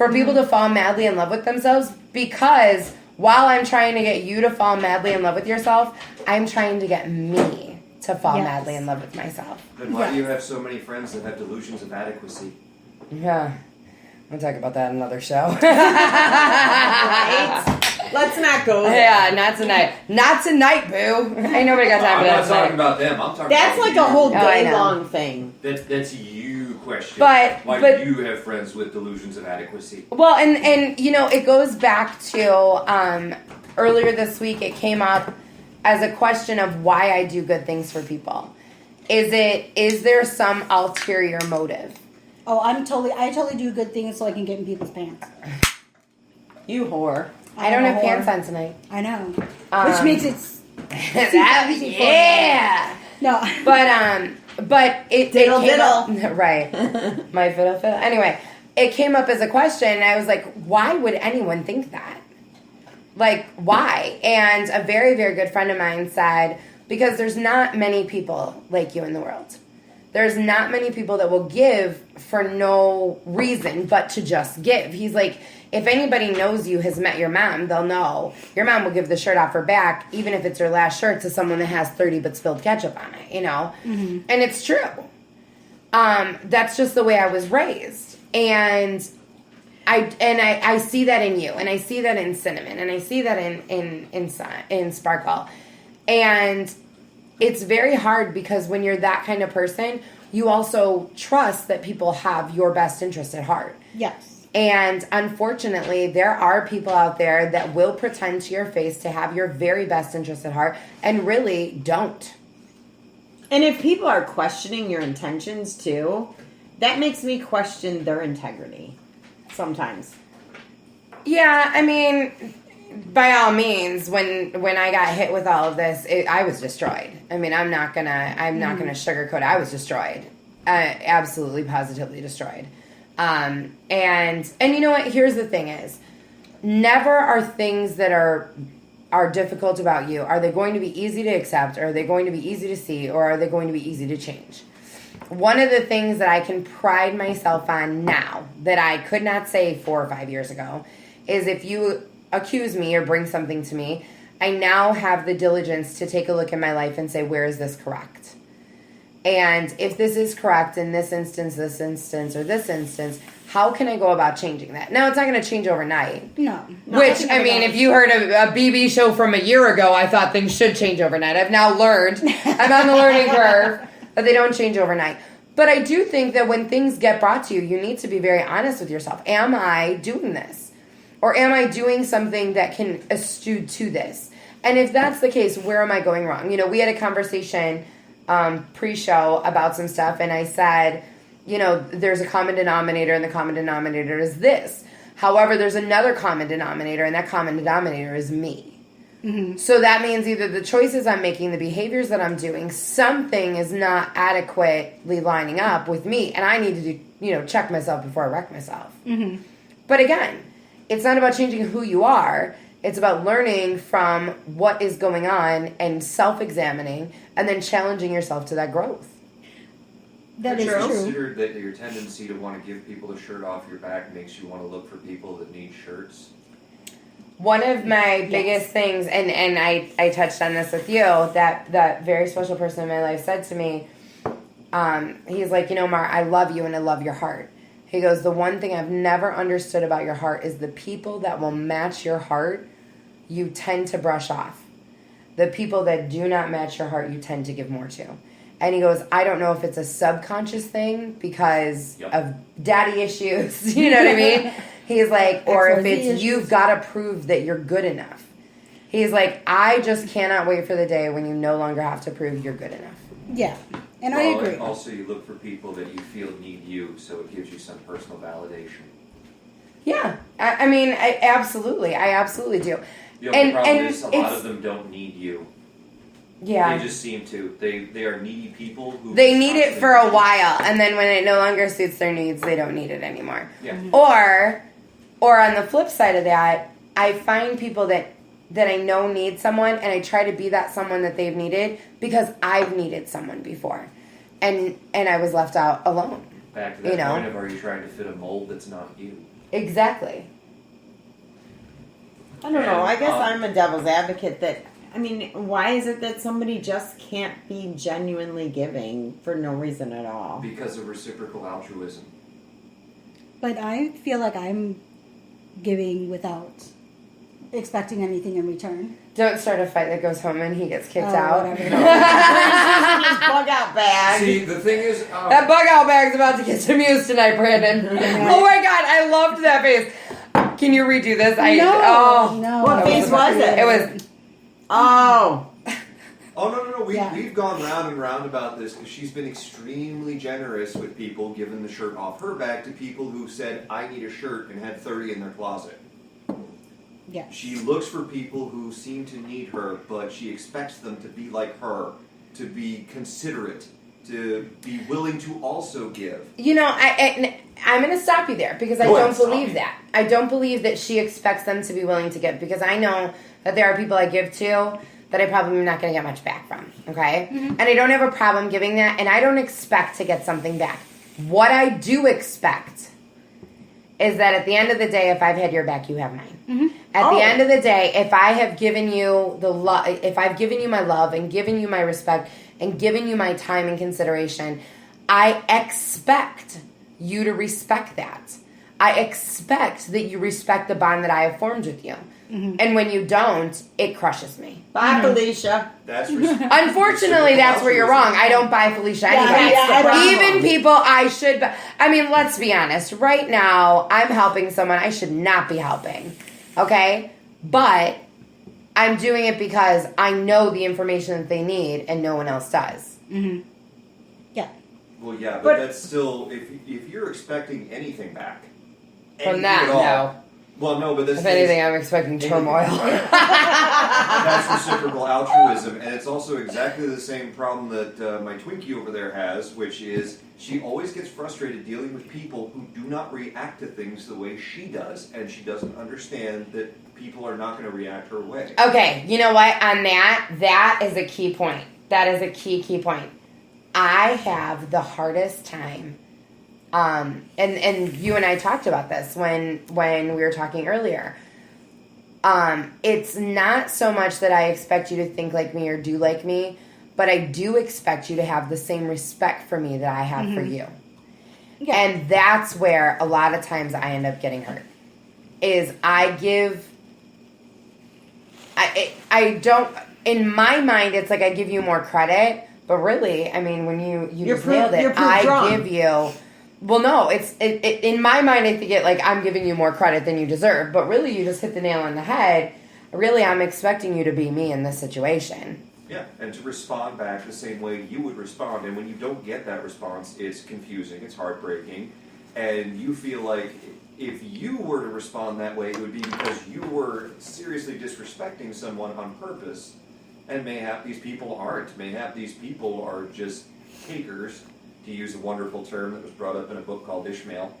S2: for people to fall madly in love with themselves, because while I'm trying to get you to fall madly in love with yourself, I'm trying to get me to fall
S3: Yes.
S2: madly in love with myself.
S5: Then why do you have so many friends that have delusions of adequacy?
S2: Yeah. We'll talk about that in another show.
S4: Right? Let's not go there.
S2: Yeah, not tonight. Not tonight, boo. Ain't nobody got time
S5: I'm
S2: for that
S5: not talking
S2: tonight.
S5: about them. I'm talking
S4: That's
S5: about
S4: like
S5: you.
S4: a whole
S2: Oh, I
S4: day
S2: know.
S4: long thing.
S5: That's you question.
S2: But-
S5: why
S2: but-
S5: you have friends with delusions of adequacy.
S2: Well, and you know, it goes back to earlier this week. It came up as a question of why I do good things for people. Is there some ulterior motive?
S3: Oh, I totally do good things so I can get in people's pants.
S4: You whore.
S2: I don't
S3: I'm a
S2: have pants
S3: whore.
S2: on tonight.
S3: I know. Which
S2: Um,
S3: makes it
S2: That-
S3: easy for
S2: yeah.
S3: no.
S2: But it
S4: Diddle,
S2: came up, right. My fiddle fiddle. Anyway, it came up as a question, and I was like, why would anyone think that? Like, why? And a very, very good friend of mine said, because there's not many people like you in the world. There's not many people that will give for no reason but to just give. He's like, if anybody knows you, has met your mom, they'll know. Your mom will give the shirt off her back, even if it's her last shirt, to someone that has 30 but spilled ketchup on it, you know? Mm-hmm. And it's true. That's just the way I was raised. And I see that in you, and I see that in Cinnamon, and I see that in Sparkle. And it's very hard because when you're that kind of person, you also trust that people have your best interest at heart.
S3: Yes.
S2: And unfortunately, there are people out there that will pretend to your face to have your very best interest at heart and really don't.
S4: And if people are questioning your intentions too, that makes me question their integrity sometimes.
S2: Yeah, I mean, by all means, when I got hit with all of this, I was destroyed. I mean, I'm not gonna sugarcoat it. I was destroyed, absolutely, positively destroyed. And you know what? Here's the thing: is never are things that are difficult about you. Are they going to be easy to accept? Or are they going to be easy to see? Or are they going to be easy to change? One of the things that I can pride myself on now that I could not say 4 or 5 years ago is if you accuse me or bring something to me, I now have the diligence to take a look in my life and say, where is this correct? And if this is correct in this instance, or this instance, how can I go about changing that? Now, it's not going to change overnight.
S3: No.
S2: Which, I mean, if you heard a BB show from a year ago, I thought things should change overnight. I've now learned. I'm on the learning curve. But they don't change overnight. But I do think that when things get brought to you, you need to be very honest with yourself. Am I doing this? Or am I doing something that can astute to this? And if that's the case, where am I going wrong? You know, we had a conversation pre-show about some stuff, and I said, you know, there's a common denominator, and the common denominator is this. However, there's another common denominator, and that common denominator is me. Mm-hmm. So that means either the choices I'm making, the behaviors that I'm doing, something is not adequately lining up with me, and I need to check myself before I wreck myself. Mm-hmm. But again, it's not about changing who you are. It's about learning from what is going on and self-examining, and then challenging yourself to that growth.
S3: That is
S5: Have you
S3: true.
S5: considered that your tendency to want to give people the shirt off your back makes you want to look for people that need shirts?
S2: One of my biggest things, and I touched on this with you, that very special person in my life said to me, he's like, Mar, I love you and I love your heart. He goes, the one thing I've never understood about your heart is the people that will match your heart, you tend to brush off. The people that do not match your heart, you tend to give more to. And he goes, I don't know if it's a subconscious thing because of daddy issues, you know what I mean? He's like, or if it's you've got to prove that you're good enough. He's like, I just cannot wait for the day when you no longer have to prove you're good enough.
S3: Yeah, and I agree.
S5: And also, you look for people that you feel need you, so it gives you some personal validation.
S2: Yeah, I mean, I absolutely do.
S5: The only problem is a lot of them don't need you.
S2: Yeah.
S5: They just seem to. They are needy people who...
S2: They need it for a while, and then when it no longer suits their needs, they don't need it anymore.
S5: Yeah.
S2: Or on the flip side of that, I find people that I know need someone, and I try to be that someone that they've needed because I've needed someone before. And I was left out alone.
S5: Back to that point of, are you trying to fit a mold that's not you?
S2: Exactly.
S4: I don't know. I guess
S5: And,
S4: I'm a devil's advocate that, I mean, why is it that somebody just can't be genuinely giving for no reason at all?
S5: Because of reciprocal altruism.
S3: But I feel like I'm giving without expecting anything in return.
S2: Don't start a fight that goes home and he gets kicked
S3: Oh,
S2: out.
S3: whatever.
S4: His bug out bag.
S5: See, the thing is,
S2: That bug out bag's about to get some use tonight, Brandon. Oh my god, I loved that face. Can you redo this?
S3: No.
S4: What face was it?
S2: It was.
S4: Oh.
S5: oh no,
S3: Yeah.
S5: we've gone round and round about this because she's been extremely generous with people, giving the shirt off her back to people who said, "I need a shirt," and had 30 in their closet.
S3: Yeah.
S5: She looks for people who seem to need her, but she expects them to be like her, to be considerate, to be willing to also give.
S2: You know, I'm going to stop you there because I
S5: Go ahead,
S2: don't
S5: stop
S2: believe
S5: me.
S2: that. I don't believe that she expects them to be willing to give because I know that there are people I give to that I probably am not going to get much back from, okay? And I don't have a problem giving that, and I don't expect to get something back. What I do expect is that at the end of the day, if I've had your back, you have mine. At the end of the day, if I have given you if I've given you my love and given you my respect and given you my time and consideration, I expect you to respect that. I expect that you respect the bond that I have formed with you. And when you don't, it crushes me.
S4: Bye, Felicia.
S5: That's
S2: Unfortunately, that's where you're wrong. I don't buy Felicia anybody.
S4: that's the problem.
S2: Even people I should buy. I mean, let's be honest. Right now, I'm helping someone I should not be helping. Okay? But I'm doing it because I know the information that they need and no one else does.
S3: Yeah.
S5: Well, yeah,
S4: But-
S5: but that's still if you're expecting anything back
S2: From
S5: anything
S2: that,
S5: at all,
S2: no.
S5: Well, no, but this
S2: If anything, I'm expecting turmoil.
S5: that's reciprocal altruism, and it's also exactly the same problem that my Twinkie over there has, which is she always gets frustrated dealing with people who do not react to things the way she does, and she doesn't understand that people are not going to react her way.
S2: Okay, you know what? On that is a key point. That is a key point. I have the hardest time, and you and I talked about this when we were talking earlier. It's not so much that I expect you to think like me or do like me, but I do expect you to have the same respect for me that I have for you.
S3: Yeah.
S2: And that's where a lot of times I end up getting hurt. Is I don't, in my mind, it's like I give you more credit, but really, I mean, when you just nailed it, I give you, well, no, it's in my mind, I think it like I'm giving you more credit than you deserve, but really you just hit the nail on the head. Really, I'm expecting you to be me in this situation.
S5: Yeah, and to respond back the same way you would respond, and when you don't get that response, it's confusing, it's heartbreaking, and you feel like if you were to respond that way, it would be because you were seriously disrespecting someone on purpose, and mayhap these people aren't. Mayhap these people are just takers, to use a wonderful term that was brought up in a book called Ishmael.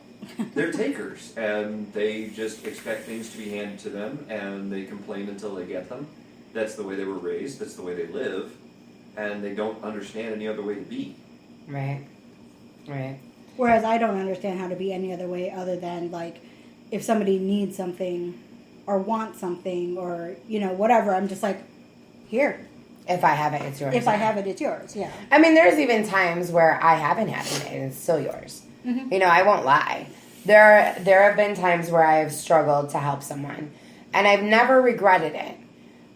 S5: They're takers, and they just expect things to be handed to them, and they complain until they get them. That's the way they were raised, that's the way they live, and they don't understand any other way to be.
S2: Right.
S3: Whereas I don't understand how to be any other way other than, like, if somebody needs something or wants something or, whatever, I'm just like, here.
S2: If I have it, it's yours.
S3: If I have it, it's yours. Yeah.
S2: I mean, there's even times where I haven't had it and it's still yours. I won't lie. There have been times where I have struggled to help someone, and I've never regretted it.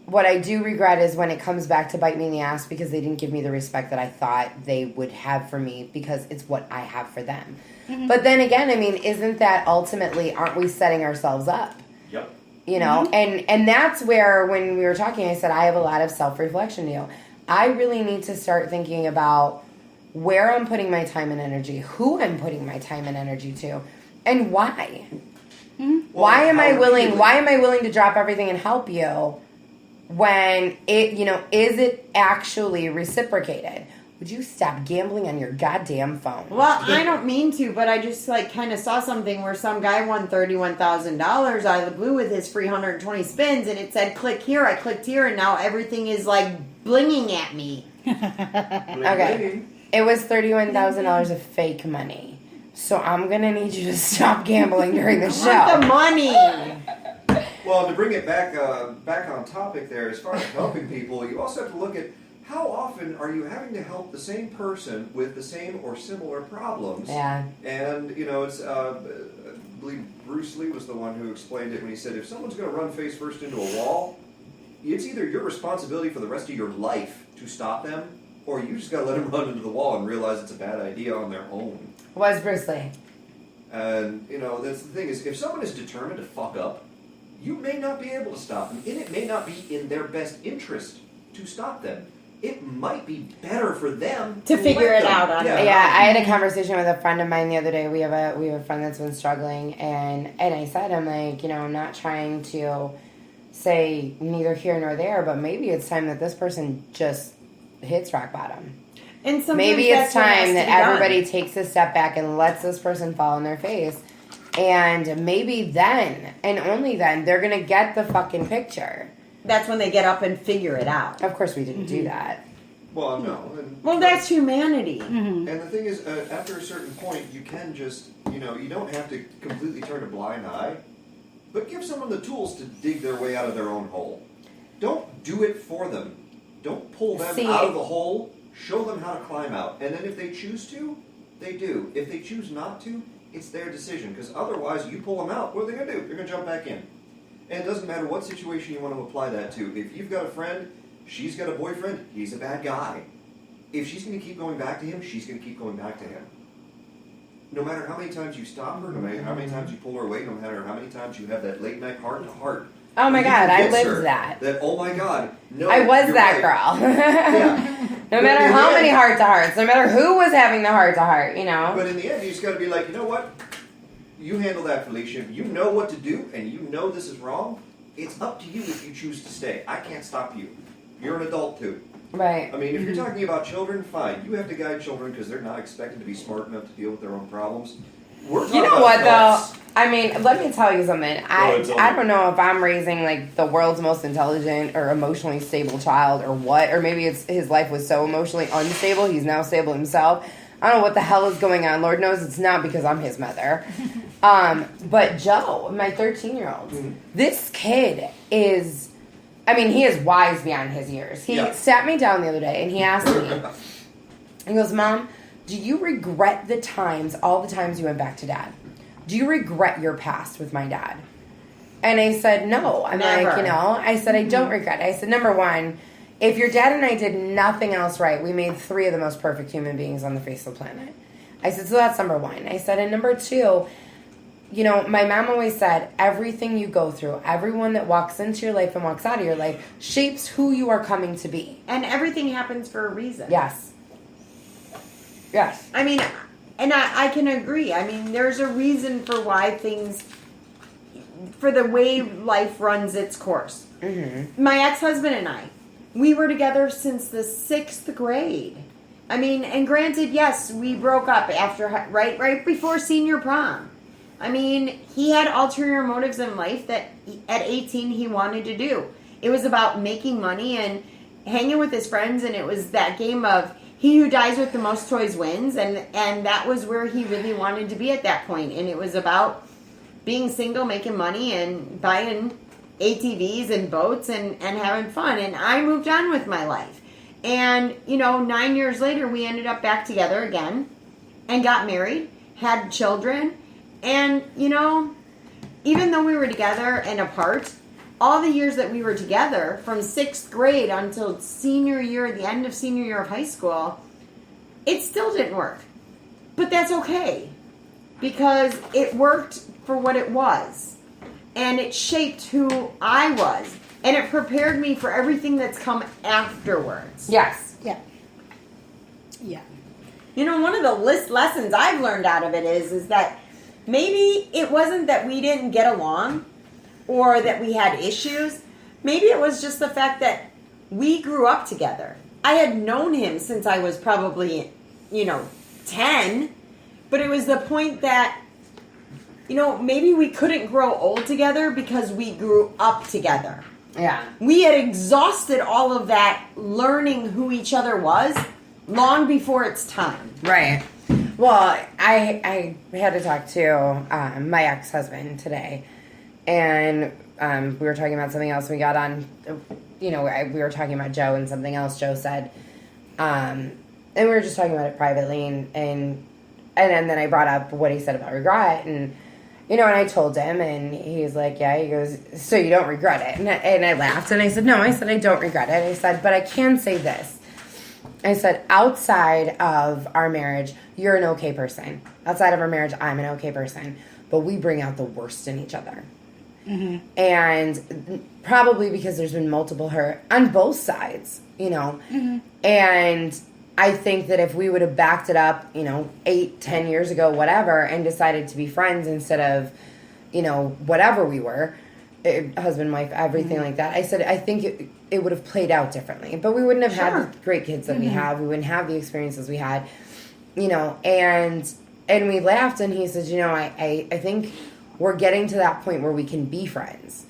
S2: What I do regret is when it comes back to bite me in the ass because they didn't give me the respect that I thought they would have for me because it's what I have for them. But then again, I mean, isn't that ultimately, aren't we setting ourselves up?
S5: Yep.
S2: And that's where, when we were talking, I said, I have a lot of self-reflection to do. I really need to start thinking about where I'm putting my time and energy, who I'm putting my time and energy to, and why. Why am I willing to drop everything and help you when is it actually reciprocated? Would you stop gambling on your goddamn phone?
S4: Well, I don't mean to, but I just kind of saw something where some guy won $31,000 out of the blue with his free 120 spins, and it said click here. I clicked here, and now everything is blinging at me.
S2: Okay. It was $31,000 of fake money. So I'm going to need you to stop gambling during the
S4: I
S2: show.
S4: want the money.
S5: Well, to bring it back on topic there, as far as helping people, you also have to look at how often are you having to help the same person with the same or similar problems.
S2: Yeah.
S5: And, you know, it's, I believe Bruce Lee was the one who explained it when he said, if someone's going to run face first into a wall, it's either your responsibility for the rest of your life to stop them, or you just got to let them run into the wall and realize it's a bad idea on their own.
S2: Was Bruce Lee?
S5: And, you know, that's the thing is, if someone is determined to fuck up, you may not be able to stop them, and it may not be in their best interest to stop them. It might be better for them
S4: To figure
S5: let
S4: it
S5: them.
S4: out on
S5: yeah.
S4: their
S2: Yeah, I had a conversation with a friend of mine the other day. We have a friend that's been struggling, and I said, I'm like, you know, I'm not trying to say neither here nor there, but maybe it's time that this person just hits rock bottom.
S4: And sometimes
S2: Maybe it's
S4: that's what has
S2: time
S4: to
S2: that
S4: be done.
S2: everybody takes a step back and lets this person fall on their face. And maybe then, and only then, they're going to get the fucking picture.
S4: That's when they get up and figure it out.
S2: Of course we didn't do that.
S5: Well, no. And,
S4: Well, that's humanity.
S5: And the thing is, after a certain point, you can just, you know, you don't have to completely turn a blind eye, but give someone the tools to dig their way out of their own hole. Don't do it for them. Don't pull them
S2: See-
S5: out of the hole. Show them how to climb out. And then if they choose to, they do. If they choose not to, it's their decision. Because otherwise, you pull them out, what are they going to do? They're going to jump back in. And it doesn't matter what situation you want to apply that to. If you've got a friend, she's got a boyfriend, he's a bad guy. If she's going to keep going back to him, she's going to keep going back to him. No matter how many times you stop her, no matter how many times you pull her away, no matter how many times you have that late night heart to heart.
S2: Oh my
S5: you
S2: God, I
S5: convince
S2: lived
S5: her
S2: that.
S5: Oh my God, no.
S2: I was
S5: you're
S2: that
S5: right.
S2: girl.
S5: Yeah.
S2: No
S5: But
S2: matter
S5: in
S2: how
S5: the
S2: many
S5: end-
S2: heart to hearts, no matter who was having the heart to heart, you know?
S5: But in the end, you just got to be like, you know what? You handle that, Felicia. You know what to do, and you know this is wrong. It's up to you if you choose to stay. I can't stop you. You're an adult too.
S2: Right.
S5: I mean, if you're talking about children, fine. You have to guide children because they're not expected to be smart enough to deal with their own problems. We're talking
S2: You know
S5: about
S2: what
S5: adults.
S2: though? I mean, let me tell you something.
S5: ahead, tell
S2: I
S5: me.
S2: don't know if I'm raising like the world's most intelligent or emotionally stable child or what, or maybe it's his life was so emotionally unstable he's now stable himself. I don't know what the hell is going on. Lord knows it's not because I'm his mother. But Joe, my 13-year-old, this kid is, I mean, he is wise beyond his years. He
S5: Yeah.
S2: sat me down the other day and he asked me, he goes, Mom, do you regret all the times you went back to Dad? Do you regret your past with my dad? And I said, no. I'm like,
S4: Never.
S2: you know, I said, I don't regret it. I said, number one, if your dad and I did nothing else right, we made 3 of the most perfect human beings on the face of the planet. I said, so that's number one. I said, and number 2, you know, my mom always said, everything you go through, everyone that walks into your life and walks out of your life shapes who you are coming to be.
S4: And everything happens for a reason.
S2: Yes. Yes.
S4: I mean, and I can agree. I mean, there's a reason for why things, for the way life runs its course.
S2: Mm-hmm.
S4: My ex-husband and I, we were together since the 6th grade. I mean, and granted, yes, we broke up after right before senior prom. I mean, he had ulterior motives in life that at 18 he wanted to do. It was about making money and hanging with his friends, and it was that game of he who dies with the most toys wins, and that was where he really wanted to be at that point. And it was about being single, making money, and buying ATVs and boats and having fun. And I moved on with my life. And, you know, 9 years later, we ended up back together again and got married, had children. And, you know, even though we were together and apart, all the years that we were together, from 6th grade until senior year, the end of senior year of high school, it still didn't work. But that's okay, because it worked for what it was. And it shaped who I was. And it prepared me for everything that's come afterwards.
S2: Yes.
S3: Yeah. Yeah.
S4: You know, one of the lessons I've learned out of it is that maybe it wasn't that we didn't get along or that we had issues. Maybe it was just the fact that we grew up together. I had known him since I was probably, 10, but it was the point that, maybe we couldn't grow old together because we grew up together.
S2: Yeah.
S4: We had exhausted all of that learning who each other was long before it's time.
S2: Right. Well, I had to talk to my ex-husband today, and we were talking about something else. We got on, we were talking about Joe and something else Joe said, and we were just talking about it privately, and then I brought up what he said about regret, and and I told him, and he's like, yeah, he goes, so you don't regret it, and I laughed, and I said, no, I said I don't regret it. I said, but I can say this. I said, outside of our marriage, you're an okay person. Outside of our marriage, I'm an okay person. But we bring out the worst in each other. Mm-hmm. And probably because there's been multiple hurt on both sides, Mm-hmm. And I think that if we would have backed it up, 8-10 years ago, whatever, and decided to be friends instead of, whatever we were, husband, wife, everything like that. I said, I think it would have played out differently, but we wouldn't have had the great kids that we have. We wouldn't have the experiences we had, and we laughed, and he says, I think we're getting to that point where we can be friends.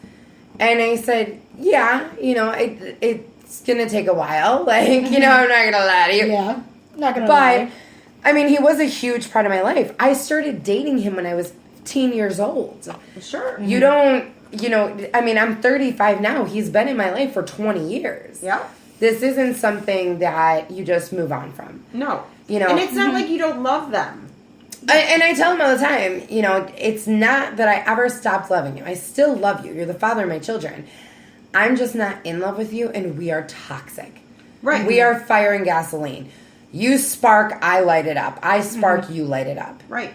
S2: And I said, yeah, it's going to take a while. Like, I'm not going to lie to you.
S3: Yeah, not going to lie.
S2: But, I mean, he was a huge part of my life. I started dating him when I was 15 years old.
S4: Sure.
S2: You don't, I'm 35 now. He's been in my life for 20 years.
S4: Yeah.
S2: This isn't something that you just move on from.
S4: No.
S2: And
S4: it's not like you don't love them.
S2: And I tell him all the time, it's not that I ever stopped loving you. I still love you. You're the father of my children. I'm just not in love with you, and we are toxic.
S4: Right.
S2: We are fire and gasoline. You spark, I light it up. I spark, you light it up.
S4: Right.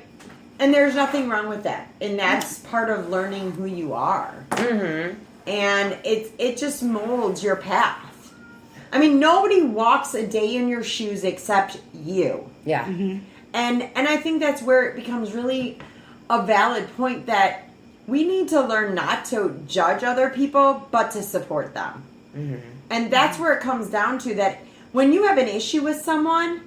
S4: And there's nothing wrong with that. And that's part of learning who you are. Mm-hmm. And it just molds your path. I mean, nobody walks a day in your shoes except you.
S2: Yeah.
S4: Mm-hmm. And I think that's where it becomes really a valid point that we need to learn not to judge other people, but to support them. Mm-hmm. And that's where it comes down to, that when you have an issue with someone,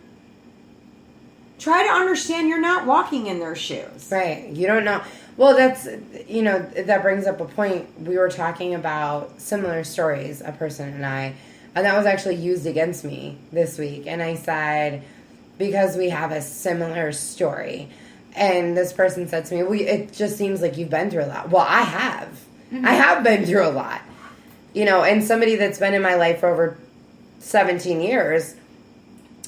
S4: try to understand you're not walking in their shoes.
S2: Right. You don't know. Well, that's, that brings up a point. We were talking about similar stories, a person and I, and that was actually used against me this week. And I said, because we have a similar story. And this person said to me, well, it just seems like you've been through a lot. Well, I have. Mm-hmm. I have been through a lot. And somebody that's been in my life for over 17 years,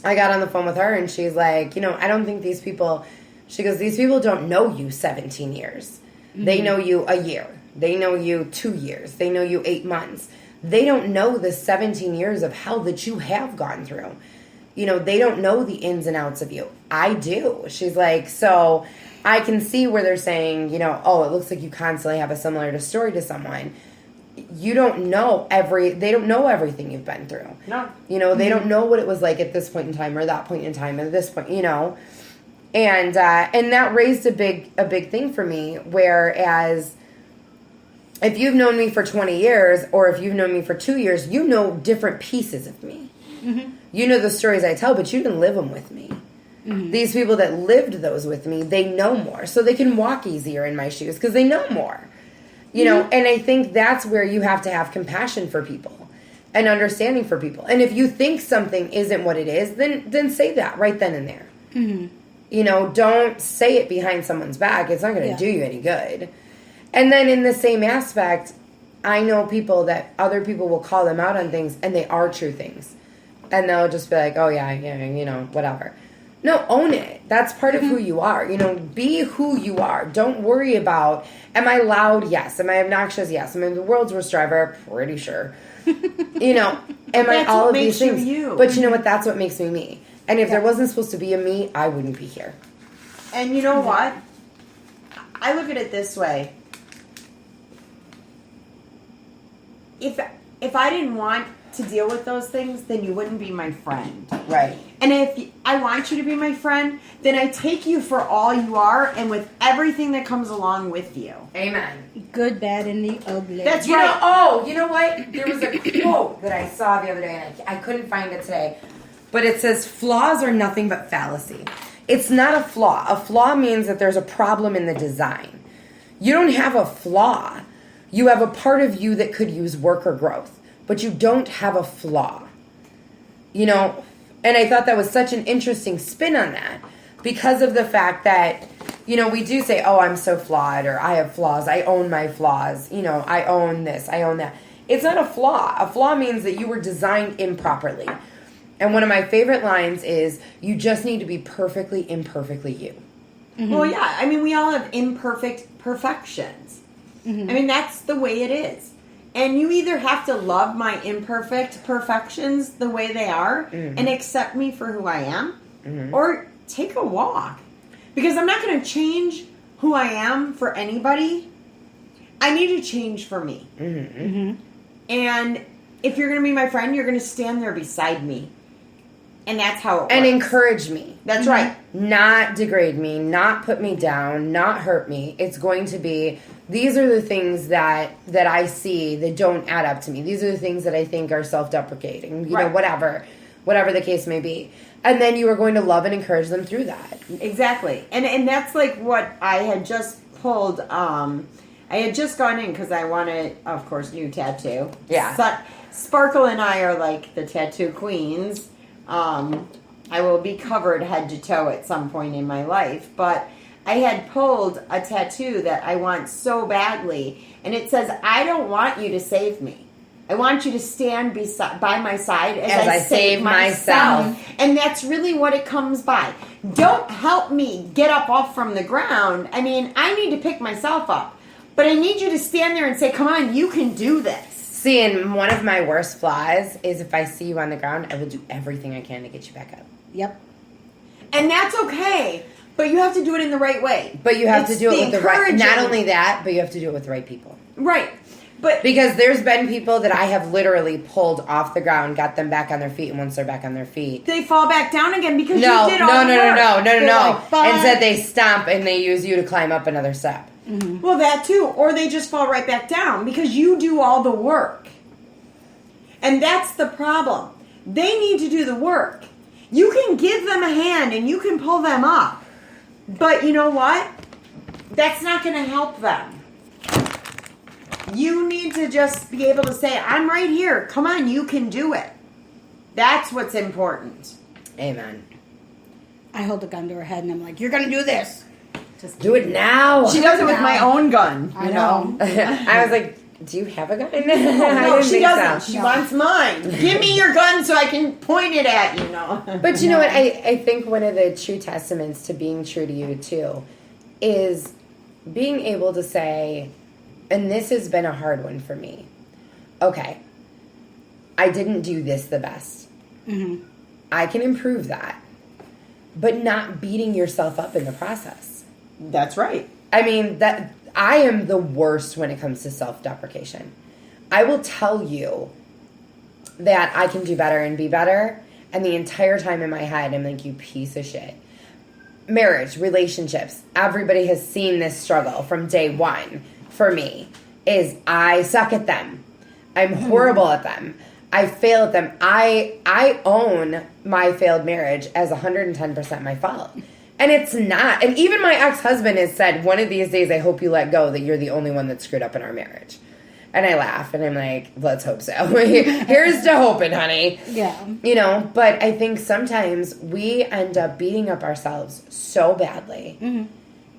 S2: I got on the phone with her, and she's like, I don't think these people, she goes, these people don't know you 17 years. Mm-hmm. They know you a year. They know you 2 years. They know you 8 months. They don't know the 17 years of hell that you have gone through. They don't know the ins and outs of you. I do. She's like, so I can see where they're saying, oh, it looks like you constantly have a similar story to someone. You don't know they don't know everything you've been through.
S4: No.
S2: They don't know what it was like at this point in time or that point in time at this point, And that raised a big thing for me, whereas if you've known me for 20 years or if you've known me for 2 years, you know different pieces of me. Mm-hmm. You know the stories I tell, but you didn't live them with me. Mm-hmm. These people that lived those with me, they know more. So they can walk easier in my shoes because they know more. And I think that's where you have to have compassion for people and understanding for people. And if you think something isn't what it is, then say that right then and there. Mm-hmm. Don't say it behind someone's back. It's not going to do you any good. And then in the same aspect, I know people that other people will call them out on things, and they are true things. And they'll just be like, oh, yeah, whatever. No, own it. That's part of who you are. Be who you are. Don't worry about, am I loud? Yes. Am I obnoxious? Yes. Am I the world's worst driver? Pretty sure. Am I all of these things? But you know what? That's what makes me me. And if there wasn't supposed to be a me, I wouldn't be here.
S4: And you know what? I look at it this way. If I didn't want to deal with those things, then you wouldn't be my friend.
S2: Right.
S4: And if I want you to be my friend, then I take you for all you are and with everything that comes along with you.
S2: Amen.
S3: Good, bad, and the ugly.
S4: That's right.
S2: You know what? There was a quote that I saw the other day, and I couldn't find it today. But it says, flaws are nothing but fallacy. It's not a flaw. A flaw means that there's a problem in the design. You don't have a flaw. You have a part of you that could use work or growth. But you don't have a flaw. And I thought that was such an interesting spin on that because of the fact that, you know, we do say, oh, I'm so flawed, or I have flaws, I own my flaws, you know, I own this, I own that. It's not a flaw. A flaw means that you were designed improperly. And one of my favorite lines is, you just need to be perfectly, imperfectly you.
S4: Mm-hmm. Well, yeah. I mean, we all have imperfect perfections. Mm-hmm. I mean, that's the way it is. And you either have to love my imperfect perfections the way they are and accept me for who I am, or take a walk. Because I'm not going to change who I am for anybody. I need to change for me. Mm-hmm. Mm-hmm. And if you're going to be my friend, you're going to stand there beside me. And that's how it works.
S2: And encourage me.
S4: That's right.
S2: Not degrade me, not put me down, not hurt me. It's going to be, these are the things that I see that don't add up to me. These are the things that I think are self-deprecating, you know, whatever the case may be. And then you are going to love and encourage them through that.
S4: Exactly. And that's like what I had just pulled. I had just gone in because I wanted, of course, new tattoo.
S2: Yeah.
S4: Sparkle and I are like the tattoo queens. I will be covered head to toe at some point in my life, but I had pulled a tattoo that I want so badly, and it says, I don't want you to save me. I want you to stand by my side as I save myself. And that's really what it comes by. Don't help me get up off from the ground. I mean, I need to pick myself up, but I need you to stand there and say, come on, you can do this.
S2: See, and one of my worst flaws is if I see you on the ground, I will do everything I can to get you back up.
S3: Yep.
S4: And that's okay, but you have to do it in the right way.
S2: But you have to do it with the right, not only that, but you have to do it with the right people.
S4: Right. But
S2: because there's been people that I have literally pulled off the ground, got them back on their feet, and once they're back on their feet,
S4: they fall back down again because you did all the work.
S2: No. Instead, they stomp and they use you to climb up another step.
S4: Mm-hmm. Well, that too. Or they just fall right back down because you do all the work. And that's the problem. They need to do the work. You can give them a hand and you can pull them up. But you know what? That's not going to help them. You need to just be able to say, I'm right here. Come on, you can do it. That's what's important.
S2: Amen.
S3: I hold a gun to her head and I'm like, you're going to do this.
S2: Just do it now.
S4: She does it with my own gun.
S3: I know.
S2: I was like, do you have a gun?
S4: No, she doesn't. So. She wants mine. Give me your gun so I can point it at you. No.
S2: But you know what? I think one of the true testaments to being true to you, too, is being able to say, and this has been a hard one for me, okay, I didn't do this the best. Mm-hmm. I can improve that. But not beating yourself up in the process.
S4: That's right.
S2: I mean, that I am the worst when it comes to self-deprecation. I will tell you that I can do better and be better, and the entire time in my head, I'm like, you piece of shit. Marriage, relationships, everybody has seen this struggle from day one for me, is I suck at them. I'm horrible at them. I fail at them. I own my failed marriage as 110% my fault. And it's not. And even my ex-husband has said, one of these days I hope you let go that you're the only one that screwed up in our marriage. And I laugh and I'm like, let's hope so. Here's to hoping, honey.
S3: Yeah.
S2: You know, but I think sometimes we end up beating up ourselves so badly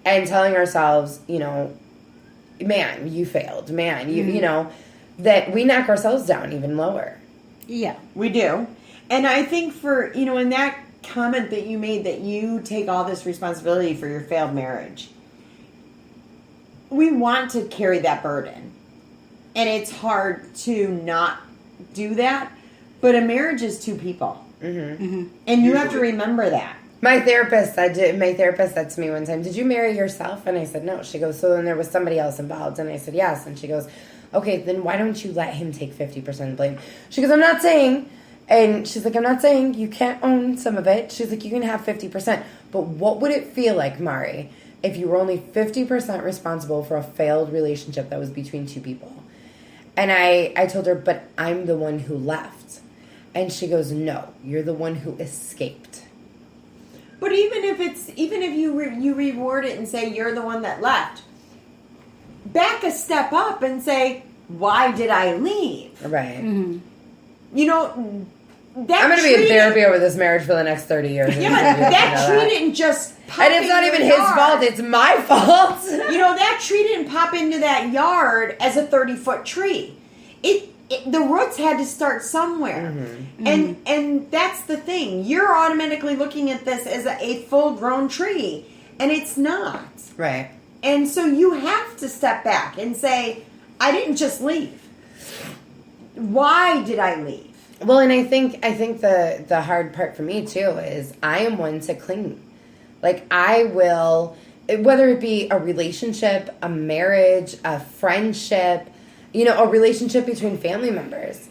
S2: and telling ourselves, you know, man, you failed. Man, you know, that we knock ourselves down even lower.
S3: Yeah.
S4: We do. And I think for, you know, in that comment that you made that you take all this responsibility for your failed marriage, we want to carry that burden. And it's hard to not do that. But a marriage is two people. Mm-hmm. Mm-hmm. And you have to remember that.
S2: My therapist said to me one time, did you marry yourself? And I said, no. She goes, so then there was somebody else involved. And I said, yes. And she goes, okay, then why don't you let him take 50% of the blame? She goes, I'm not saying, and she's like, I'm not saying you can't own some of it. She's like, you can have 50%. But what would it feel like, Mari, if you were only 50% responsible for a failed relationship that was between two people? And I told her, but I'm the one who left. And she goes, no, you're the one who escaped.
S4: But even if you reward it and say you're the one that left, back a step up and say, why did I leave?
S2: Right.
S4: Mm-hmm. You know,
S2: I'm going to be in therapy over this marriage for the next 30 years.
S4: Yeah, that tree didn't just
S2: And it's not even his fault, it's my fault.
S4: You know, that tree didn't pop into that yard as a 30-foot tree. The roots had to start somewhere. And that's the thing. You're automatically looking at this as a full-grown tree, and it's not.
S2: Right.
S4: And so you have to step back and say, I didn't just leave. Why did I leave?
S2: Well, and I think the hard part for me too is I am one to cling. Like I will, whether it be a relationship, a marriage, a friendship, you know, a relationship between family members,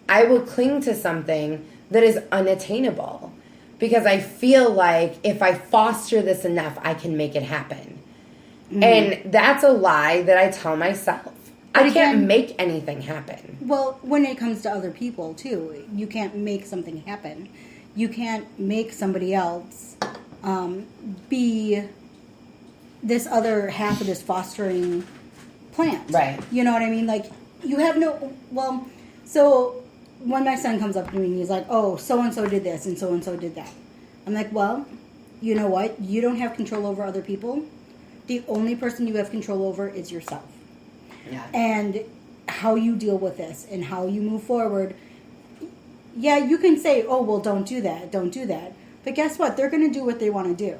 S2: I will cling to something that is unattainable because I feel like if I foster this enough, I can make it happen. And that's a lie that I tell myself. I can't make anything happen.
S3: Well, when it comes to other people, too, you can't make something happen. You can't make somebody else be this other half of this fostering plant.
S2: Right.
S3: You know what I mean? Like, you have no... Well, so when my son comes up to me and he's like, oh, so-and-so did this and so-and-so did that. I'm like, well, you know what? You don't have control over other people. The only person you have control over is yourself.
S2: Yeah.
S3: And how you deal with this and how you move forward. Yeah, you can say, oh, well, don't do that. But guess what? They're going to do what they want to do.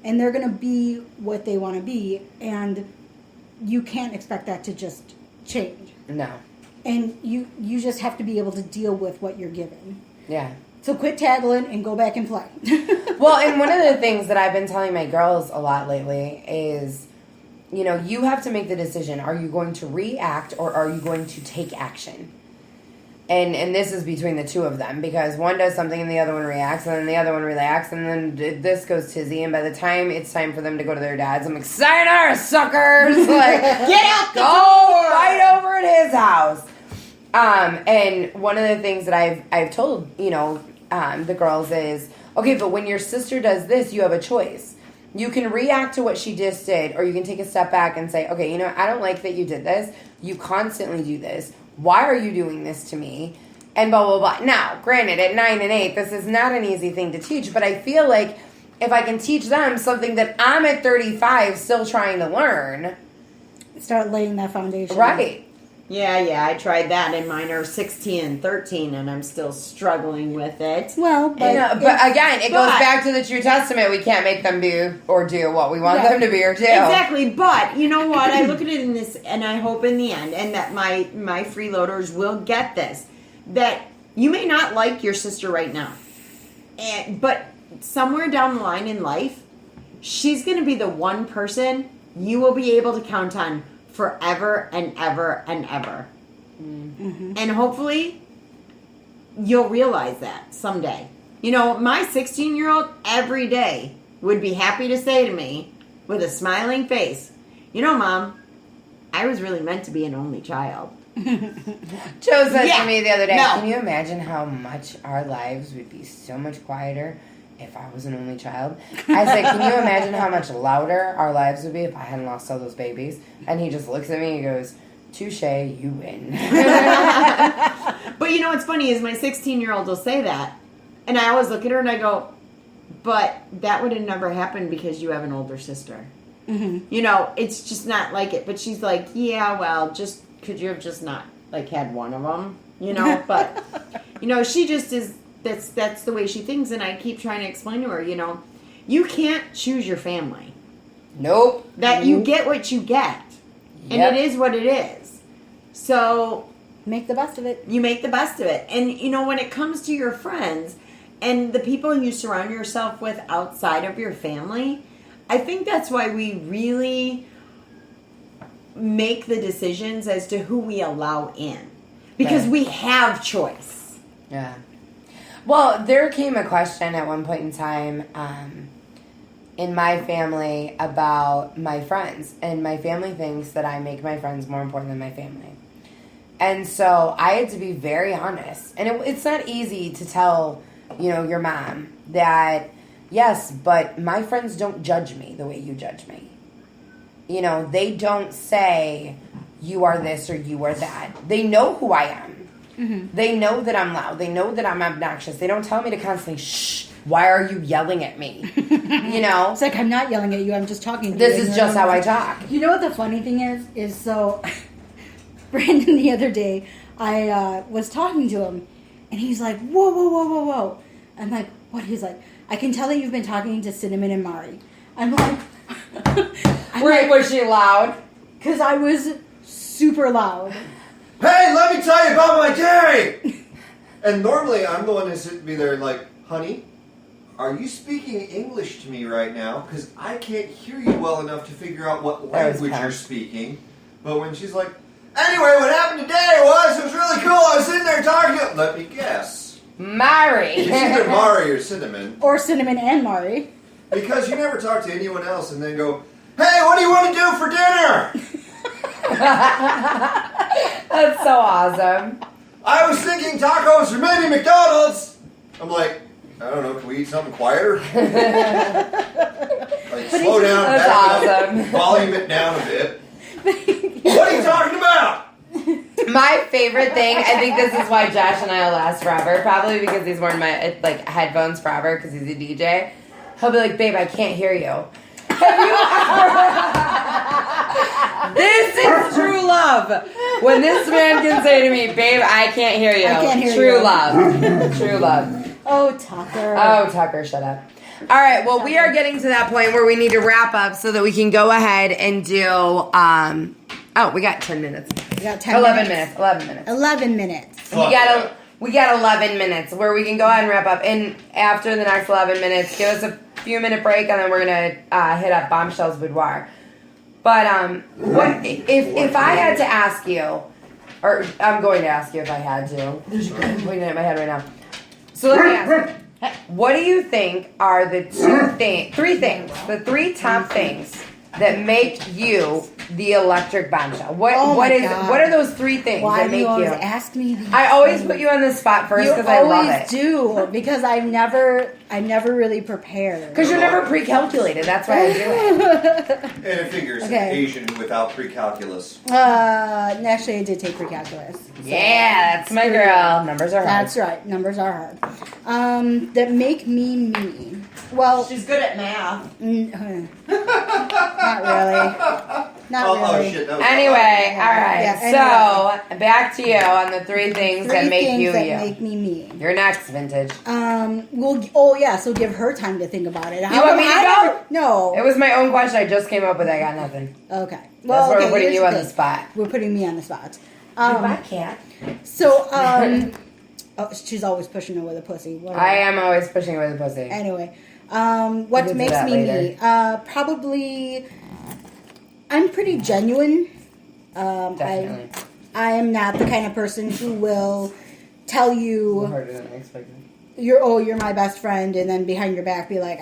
S3: And they're going to be what they want to be. And you can't expect that to just change.
S2: No.
S3: And you just have to be able to deal with what you're given.
S2: Yeah.
S3: So quit tattling and go back and play.
S2: Well, and one of the things that I've been telling my girls a lot lately is, you know, you have to make the decision. Are you going to react or are you going to take action? And this is between the two of them because one does something and the other one reacts and then the other one reacts and then this goes tizzy and by the time it's time for them to go to their dads, I'm like, sayonara, suckers! Like,
S4: Get out the
S2: go fight over at his house. And one of the things that I've told, you know, the girls is, okay, but when your sister does this, you have a choice. You can react to what she just did, or you can take a step back and say, okay, you know, I don't like that you did this. You constantly do this. Why are you doing this to me? And blah, blah, blah. Now, granted, at 9 and 8, this is not an easy thing to teach, but I feel like if I can teach them something that I'm at 35 still trying to learn.
S3: Start laying that foundation.
S2: Right.
S4: Yeah, I tried that, and mine are 16 and 13, and I'm still struggling with it.
S3: Well, but
S2: again, it goes back to the True Testament. We can't make them be or do what we want them to be or do.
S4: Exactly, but you know what? I look at it in this, and I hope in the end, and that my freeloaders will get this, that you may not like your sister right now, but somewhere down the line in life, she's going to be the one person you will be able to count on forever and ever and ever. Mm-hmm. And hopefully you'll realize that someday. You know, my 16-year-old every day would be happy to say to me with a smiling face, you know, Mom, I was really meant to be an only child.
S2: Joe said to me the other day,
S4: No.
S2: Can you imagine how much our lives would be so much quieter if I was an only child? I said, can you imagine how much louder our lives would be if I hadn't lost all those babies? And he just looks at me and goes, touche, you win.
S4: But you know what's funny is my 16-year-old will say that. And I always look at her and I go, but that would have never happened because you have an older sister. Mm-hmm. You know, it's just not like it. But she's like, yeah, well, just could you have just not like had one of them? You know, but, you know, she just is. That's the way she thinks, and I keep trying to explain to her, you know, you can't choose your family.
S2: Nope.
S4: That you get what you get. And it is what it is. So
S3: make the best of it.
S4: You make the best of it. And, you know, when it comes to your friends and the people you surround yourself with outside of your family, I think that's why we really make the decisions as to who we allow in. Because we have choice.
S2: Yeah. Well, there came a question at one point in time in my family about my friends. And my family thinks that I make my friends more important than my family. And so I had to be very honest. And it's not easy to tell, you know, your mom that, yes, but my friends don't judge me the way you judge me. You know, they don't say, you are this or you are that. They know who I am. Mm-hmm. They know that I'm loud. They know that I'm obnoxious. They don't tell me to constantly shh why are you yelling at me? You know?
S3: It's like, I'm not yelling at you. I'm just talking to you.
S2: This
S3: and
S2: is
S3: you're
S2: just how I
S3: yelling.
S2: talk.
S3: You know what the funny thing is so Brandon the other day, I was talking to him, and he's like, whoa, whoa, whoa, whoa, whoa. I'm like, what? He's like, I can tell that you've been talking to Cinnamon and Mari. I'm like,
S2: Was she loud?
S3: because I was super loud.
S7: Hey, let me tell you about my day! And normally I'm the one who's sitting be there like, honey, are you speaking English to me right now? Because I can't hear you well enough to figure out what
S2: That was
S7: language
S2: kind.
S7: you're speaking. But when she's like, anyway, what happened today was, it was really cool. I was sitting there talking to, let me guess.
S2: Mari.
S7: It's either Mari or Cinnamon.
S3: Or Cinnamon and Mari.
S7: Because you never talk to anyone else and then go, hey, what do you want to do for dinner?
S2: That's so awesome.
S7: I was thinking tacos or maybe McDonald's. I'm like, I don't know, can we eat something quieter? Like, slow down,
S2: That's
S7: back up,
S2: awesome.
S7: volume it down a bit. What are you talking about?
S2: My favorite thing, I think this is why Josh and I will last forever, probably because he's wearing my like headphones forever because he's a DJ. He'll be like, babe, I can't hear you. Have you ever... This is true love. When this man can say to me, babe, I can't hear you.
S3: I can't hear
S2: true
S3: you.
S2: love. True love.
S3: Oh, Tucker.
S2: Oh, Tucker, shut up. All right, well, we are getting to that point where we need to wrap up so that we can go ahead and do, we got 10 minutes.
S3: We got 10
S2: 11
S3: minutes.
S2: 11 minutes. 11 minutes.
S3: 11 minutes.
S2: We got 11 minutes where we can go ahead and wrap up. And after the next 11 minutes, give us a few minute break, and then we're gonna hit up Bombshells Boudoir. But what if I had to ask you, or I'm going to ask you if I had to. There's a gun pointing at my head right now. So let me ask you, what do you think are the the three top things that make you the electric bombshell? What are those three things
S3: Why
S2: that
S3: do
S2: make
S3: you always
S2: you?
S3: ask me these
S2: I always
S3: things?
S2: put you on the spot first
S3: You
S2: because I love
S3: always
S2: it.
S3: do, because I'm never really prepared.
S2: Because you're never pre-calculated. That's why I do it.
S7: And it figures
S3: Okay.
S7: an Asian without pre-calculus.
S3: Actually, I did take pre-calculus. So
S2: Yeah, that's my girl. Numbers are hard.
S3: That's right. Numbers are hard. That make me me. Well,
S4: She's good at math.
S3: not really. Not
S7: Oh,
S3: really.
S7: shit. That was
S2: Anyway, all right.
S3: Yeah,
S2: So back to you on the three things that
S3: Three
S2: make
S3: things
S2: you
S3: that
S2: you.
S3: make me me.
S2: You're next, vintage.
S3: So give her time to think about it.
S2: You want me to go?
S3: No.
S2: It was my own question. I just came up with. I got nothing.
S3: Okay.
S2: That's why we're putting
S3: here's
S2: you on the
S3: thing.
S2: spot.
S3: We're putting me on the spot.
S2: I can't.
S3: So, she's always pushing her with a pussy. Whatever.
S2: I am always pushing away the pussy.
S3: Anyway,
S2: We'll
S3: what
S2: get to
S3: makes
S2: that
S3: me
S2: later.
S3: me? Probably, I'm pretty genuine.
S2: Definitely.
S3: I am not the kind of person who will tell you
S2: Harder than I expected.
S3: you're my best friend, and then behind your back be like,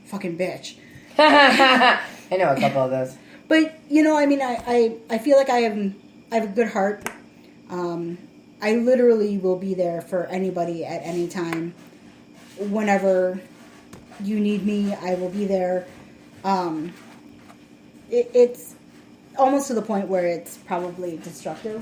S3: fucking bitch.
S2: I know a couple of those.
S3: But I feel like I have a good heart. I literally will be there for anybody at any time. Whenever you need me, I will be there. It's almost to the point where it's probably destructive.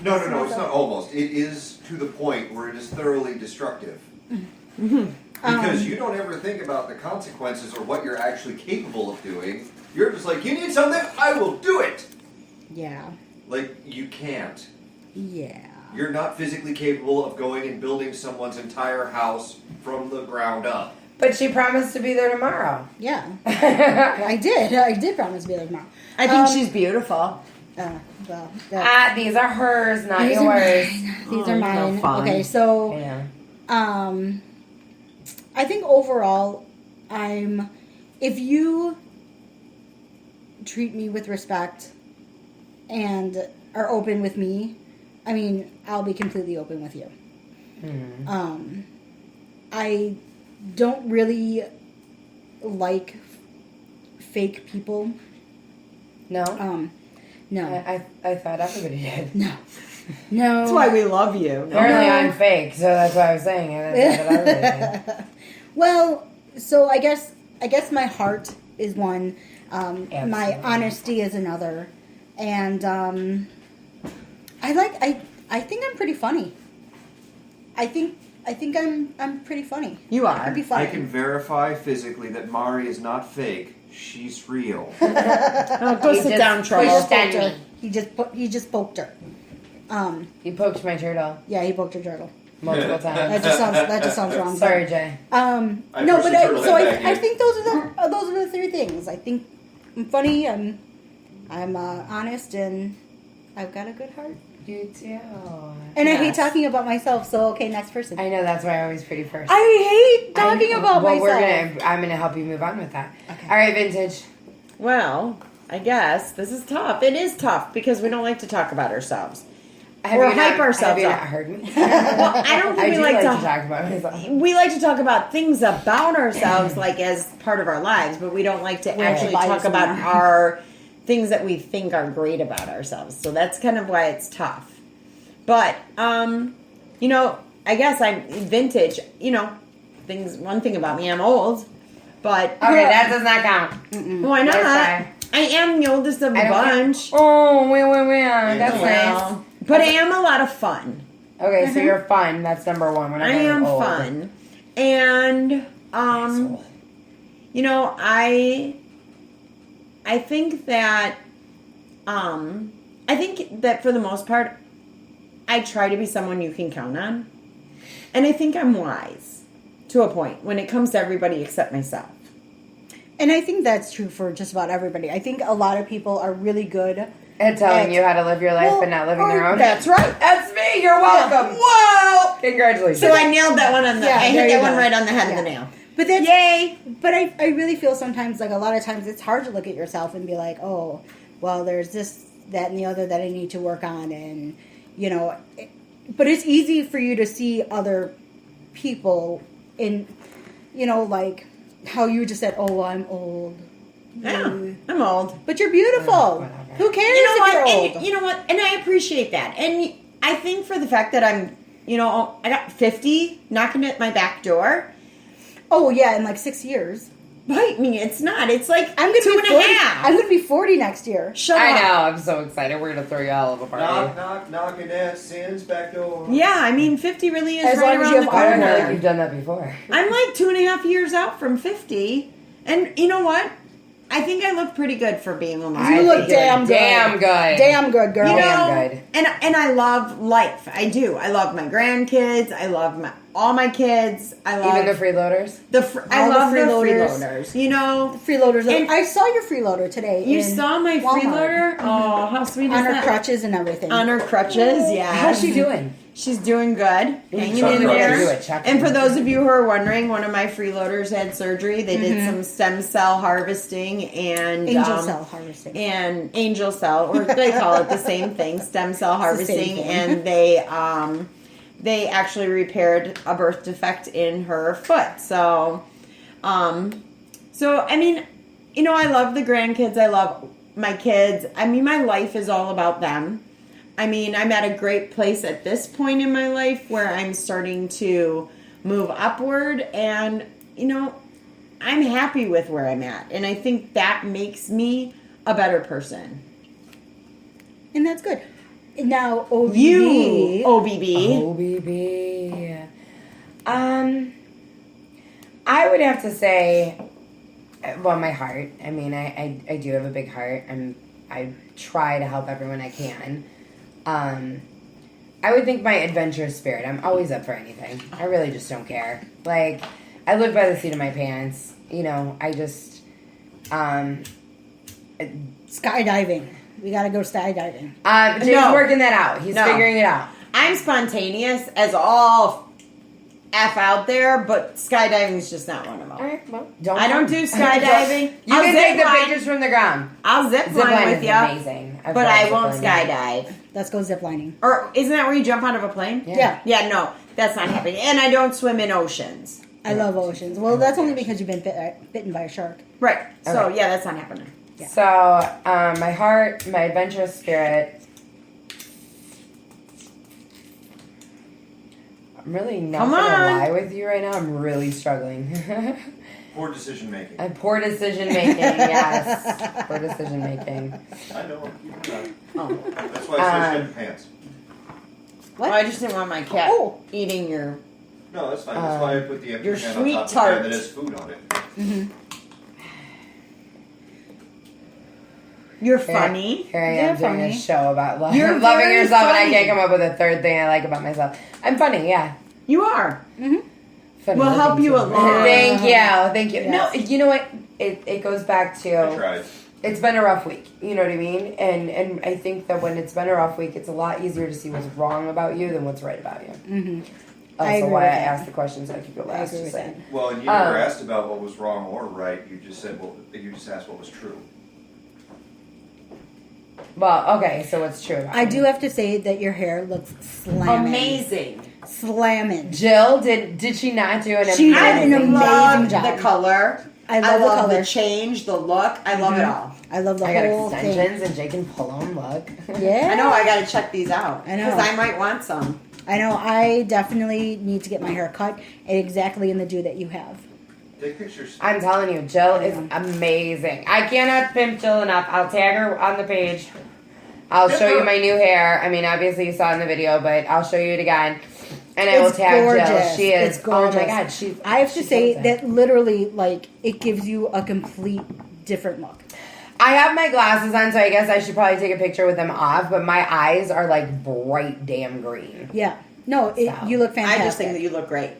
S7: No, it's not almost. It is to the point where it is thoroughly destructive.
S3: Mm-hmm.
S7: Because you don't ever think about the consequences or what you're actually capable of doing. You're just like, you need something? I will do it!
S3: Yeah.
S7: Like, you can't.
S3: Yeah.
S7: You're not physically capable of going and building someone's entire house from the ground up.
S2: But she promised to be there tomorrow.
S3: Yeah. I did promise to be there tomorrow.
S4: I think she's beautiful.
S2: These are hers, not
S3: These are
S2: yours.
S3: These are mine.
S4: no fun.
S3: Okay, so
S2: Yeah.
S3: I think overall, if you treat me with respect and are open with me, I'll be completely open with you.
S2: Mm-hmm.
S3: I don't really like fake people.
S2: No?
S3: No.
S2: I thought everybody did.
S3: No.
S4: That's why we love you.
S2: Apparently I'm fake, so that's why I was saying it. That's what everybody did.
S3: Well, so I guess my heart is one. My
S2: Absolutely.
S3: honesty is another, and I think I'm pretty funny. I think I think I'm pretty funny.
S4: You are.
S3: I can be funny.
S5: I can verify physically that Mari is not fake. She's real.
S4: Oh, go sit down,
S3: He
S4: Trouble.
S3: just poked her. He just poked her.
S2: You poked my turtle
S3: Yeah, he poked her turtle.
S2: multiple times.
S3: That just sounds wrong.
S2: Sorry, Jay.
S7: I
S3: No,
S7: pushed
S3: but
S7: the turtle head back
S3: I
S7: in.
S3: think those are the three things. I think I'm funny. I'm honest, and I've got a good heart.
S2: You too.
S3: And I hate
S2: Yes.
S3: talking about myself. So okay, next person.
S2: I know, that's why I always put you first.
S3: I hate talking about
S2: well,
S3: myself.
S2: I'm gonna help you move on with that.
S3: Okay.
S2: All right, Vintage.
S4: Well, I guess this is tough. It is tough because we don't like to talk about ourselves.
S2: Have
S4: Or
S2: you
S4: hype
S2: not,
S4: ourselves
S2: have you
S4: up.
S2: not heard me?
S4: Well, I don't think
S2: I
S4: we
S2: do
S4: like,
S2: like
S4: to
S2: to talk about myself.
S4: We like to talk about things about ourselves, like as part of our lives, but we don't like to actually
S3: buy
S4: talk
S3: some
S4: about
S3: more.
S4: our things that we think are great about ourselves. So that's kind of why it's tough. But you know, I guess I'm vintage. You know, one thing about me, I'm old. But
S2: Okay, that does not count.
S4: why not?
S2: That's fine.
S4: I am the oldest of the
S2: I don't care.
S4: bunch.
S2: Oh, wait. That's nice.
S4: Well, but I am a lot of fun.
S2: Okay, so you're fun. That's number one. We're not
S4: I
S2: going
S4: am
S2: old.
S4: fun. And
S2: Asshole.
S4: you know, I think that for the most part I try to be someone you can count on. And I think I'm wise to a point when it comes to everybody except myself.
S3: And I think that's true for just about everybody. I think a lot of people are really good
S2: And telling
S3: at-
S2: you how to live your life,
S3: Well,
S2: but not living their
S3: or-
S2: own.
S4: That's right.
S2: That's me. You're welcome.
S4: Whoa!
S2: Congratulations.
S4: So I nailed that one on the
S3: Yeah,
S4: I
S3: there
S4: hit
S3: you
S4: that one
S3: go.
S4: right on the head
S3: Yeah.
S4: of the nail.
S3: But that's
S4: Yay!
S3: But I really feel sometimes, like a lot of times, it's hard to look at yourself and be like, oh, well, there's this, that, and the other that I need to work on, and you know. But it's easy for you to see other people in, you know, like how you just said, oh, well, I'm old.
S4: Yeah, I'm old.
S3: But you're beautiful.
S2: Whatever.
S3: Who cares
S4: You know
S3: if
S4: what?
S3: you're old?
S4: And you know what? And I appreciate that. And I think for the fact that I'm, you know, I got 50 knocking at my back door.
S3: Oh yeah, in like 6 years.
S4: Bite me. It's not. It's like
S3: I'm gonna
S4: 2
S3: be
S4: and a
S3: 40.
S4: half.
S3: I'm gonna be 40 next year.
S4: Shut
S2: I
S4: up.
S2: know. I'm so excited. We're gonna throw you all of a party.
S7: Knock, knocking at Sin's back door.
S4: Yeah, I mean, 50 really is
S3: As
S4: right
S3: long as
S4: around
S3: you
S4: the
S3: have
S2: I don't
S4: corner.
S2: know like you've done that before.
S4: I'm like 2.5 years out from 50. And you know what? I think I look pretty good for being almost
S3: You
S2: I
S3: look
S2: think you're
S3: damn good.
S2: Damn good.
S3: Damn good, girl.
S4: You know,
S2: Damn good.
S4: and I love life. I do. I love my grandkids. I love all my kids. I love
S2: Even the freeloaders.
S4: I
S3: all the
S4: love the
S3: freeloaders.
S4: freeloaders. You know,
S3: freeloaders.
S4: And-
S3: I saw your freeloader today.
S4: you
S3: in
S4: saw my
S3: Walmart.
S4: freeloader. Oh, how sweet is
S3: On her
S4: that?
S3: crutches and everything.
S4: On her crutches. Yeah.
S2: How's she doing?
S4: She's doing good. Hanging
S2: Chuck
S4: in
S2: her.
S4: there.
S2: Do it, Chuck
S4: And
S2: her.
S4: for those of you who are wondering, one of my freeloaders had surgery. They did some stem cell harvesting and
S3: Angel cell harvesting.
S4: and angel cell, or they call it the same thing, stem cell
S3: the same
S4: harvesting,
S3: thing.
S4: and they actually repaired a birth defect in her foot. So I mean, you know, I love the grandkids. I love my kids. I mean, my life is all about them. I mean, I'm at a great place at this point in my life where I'm starting to move upward, and you know, I'm happy with where I'm at, and I think that makes me a better person.
S3: And that's good. Now, OBB.
S4: You, OBB.
S2: OBB. I would have to say, well, my heart. I mean, I do have a big heart, and I try to help everyone I can. I would think my adventurous spirit. I'm always up for anything. I really just don't care. Like, I live by the seat of my pants. You know, I just,
S3: Skydiving. We gotta go skydiving.
S2: Jay's
S4: No.
S2: working that out. He's
S4: No.
S2: figuring it out.
S4: I'm spontaneous as all F out there, but skydiving is just not one of them.
S2: All right, well, don't.
S4: I don't do skydiving.
S2: You
S4: I'll
S2: can take the
S4: zip line.
S2: pictures from the ground.
S4: I'll zip line
S2: Zipline
S4: with
S2: is
S4: you,
S2: amazing. I've
S4: but
S2: gone
S4: I won't
S2: ziplining.
S4: skydive.
S3: Let's go ziplining.
S4: Or isn't that where you jump out of a plane?
S3: Yeah.
S4: Yeah, no, that's not happening. And I don't swim in oceans.
S3: I love oceans. Well, that's only because you've been bitten by a shark.
S4: Right. So
S2: Okay.
S4: yeah, that's not happening.
S3: Yeah.
S2: So, my heart, my adventurous spirit. I'm really not
S4: Come
S2: gonna
S4: on.
S2: lie with you right now. I'm really struggling.
S7: Poor decision making.
S2: Poor decision making. Yes, poor decision making.
S7: I know. Keep it on.
S4: Oh.
S7: That's why I said pants.
S3: What?
S4: Oh, I just didn't want my cat
S3: Oh.
S4: eating your
S5: No, that's fine. That's why I put the empty
S4: your
S5: pan
S4: sweet
S5: on top of the pan
S4: tart.
S5: that has food on it.
S4: You're funny.
S2: Here I am
S3: You're
S2: doing
S3: funny.
S2: a show about loving
S4: You're very
S2: yourself, and I
S4: funny.
S2: can't come up with a third thing I like about myself. I'm funny, yeah.
S4: You are.
S2: Funny.
S4: We'll help you along.
S2: Thank you, thank you.
S3: Yes.
S2: No, you know what? It goes back
S5: I
S2: to
S5: tried.
S2: it's been a rough week. You know what I mean? And I think that when it's been a rough week, it's a lot easier to see what's wrong about you than what's right about you.
S3: I
S2: That's
S3: agree
S2: why I
S3: with that.
S2: asked the questions I could go last.
S3: agree with
S2: just saying.
S5: Well, and you never asked about what was wrong or right. You just said, well, you just asked what was true.
S2: Well, okay, so what's true? About
S3: I
S2: me?
S3: do have to say that your hair looks slamming.
S4: Amazing.
S3: Slamming.
S2: Jill, did she not do an
S3: She did
S2: amazing
S3: an amazing
S4: love
S3: job.
S4: the color.
S3: I love the color.
S4: the change, the look. I love it all.
S3: I love the
S2: I got
S3: whole
S2: extensions and Jake can pull them. Look.
S3: thing. Yeah.
S4: I know. I got to check these out.
S3: I know.
S4: because I might want some.
S3: I know. I definitely need to get my hair cut exactly in the do that you have.
S5: Take pictures.
S2: I'm telling you, Jill is amazing. I cannot pimp Jill enough. I'll tag her on the page. I'll show you my new hair. I mean, obviously you saw it in the video, but I'll show you it again. And I will
S3: It's
S2: tag Jill.
S3: gorgeous.
S2: She is.
S3: It's gorgeous.
S2: Oh my god, she.
S3: I have to
S2: she
S3: say
S2: kills it.
S3: that literally, like, it gives you a complete different look.
S2: I have my glasses on, so I guess I should probably take a picture with them off. But my eyes are like bright damn green.
S3: Yeah. No,
S2: So.
S3: you look fantastic.
S4: I just think that you look great.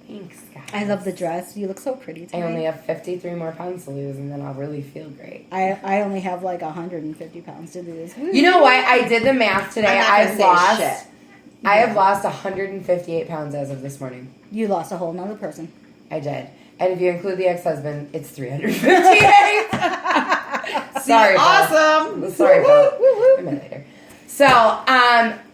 S2: Thanks, guys.
S3: I love the dress. You look so pretty
S2: I
S3: today.
S2: only have 53 more pounds to lose, and then I'll really feel great.
S3: I only have like 150 pounds to lose.
S2: You know what? I did the math today.
S4: I'm not gonna
S2: I've
S4: say
S2: lost.
S4: shit.
S2: I have lost 158 pounds as of this morning.
S3: You lost a whole nother person.
S2: I did. And if you include the ex-husband, it's 358. Sorry, Bo.
S4: Awesome.
S2: Sorry, Bo. I'm in later. So, all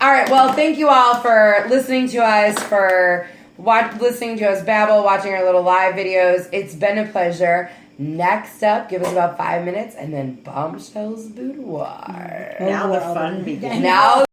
S2: right. Well, thank you all for listening to us, for listening to us babble, watching our little live videos. It's been a pleasure. Next up, give us about 5 minutes, and then Bombshells Boudoir.
S4: Now the fun begins.
S2: Now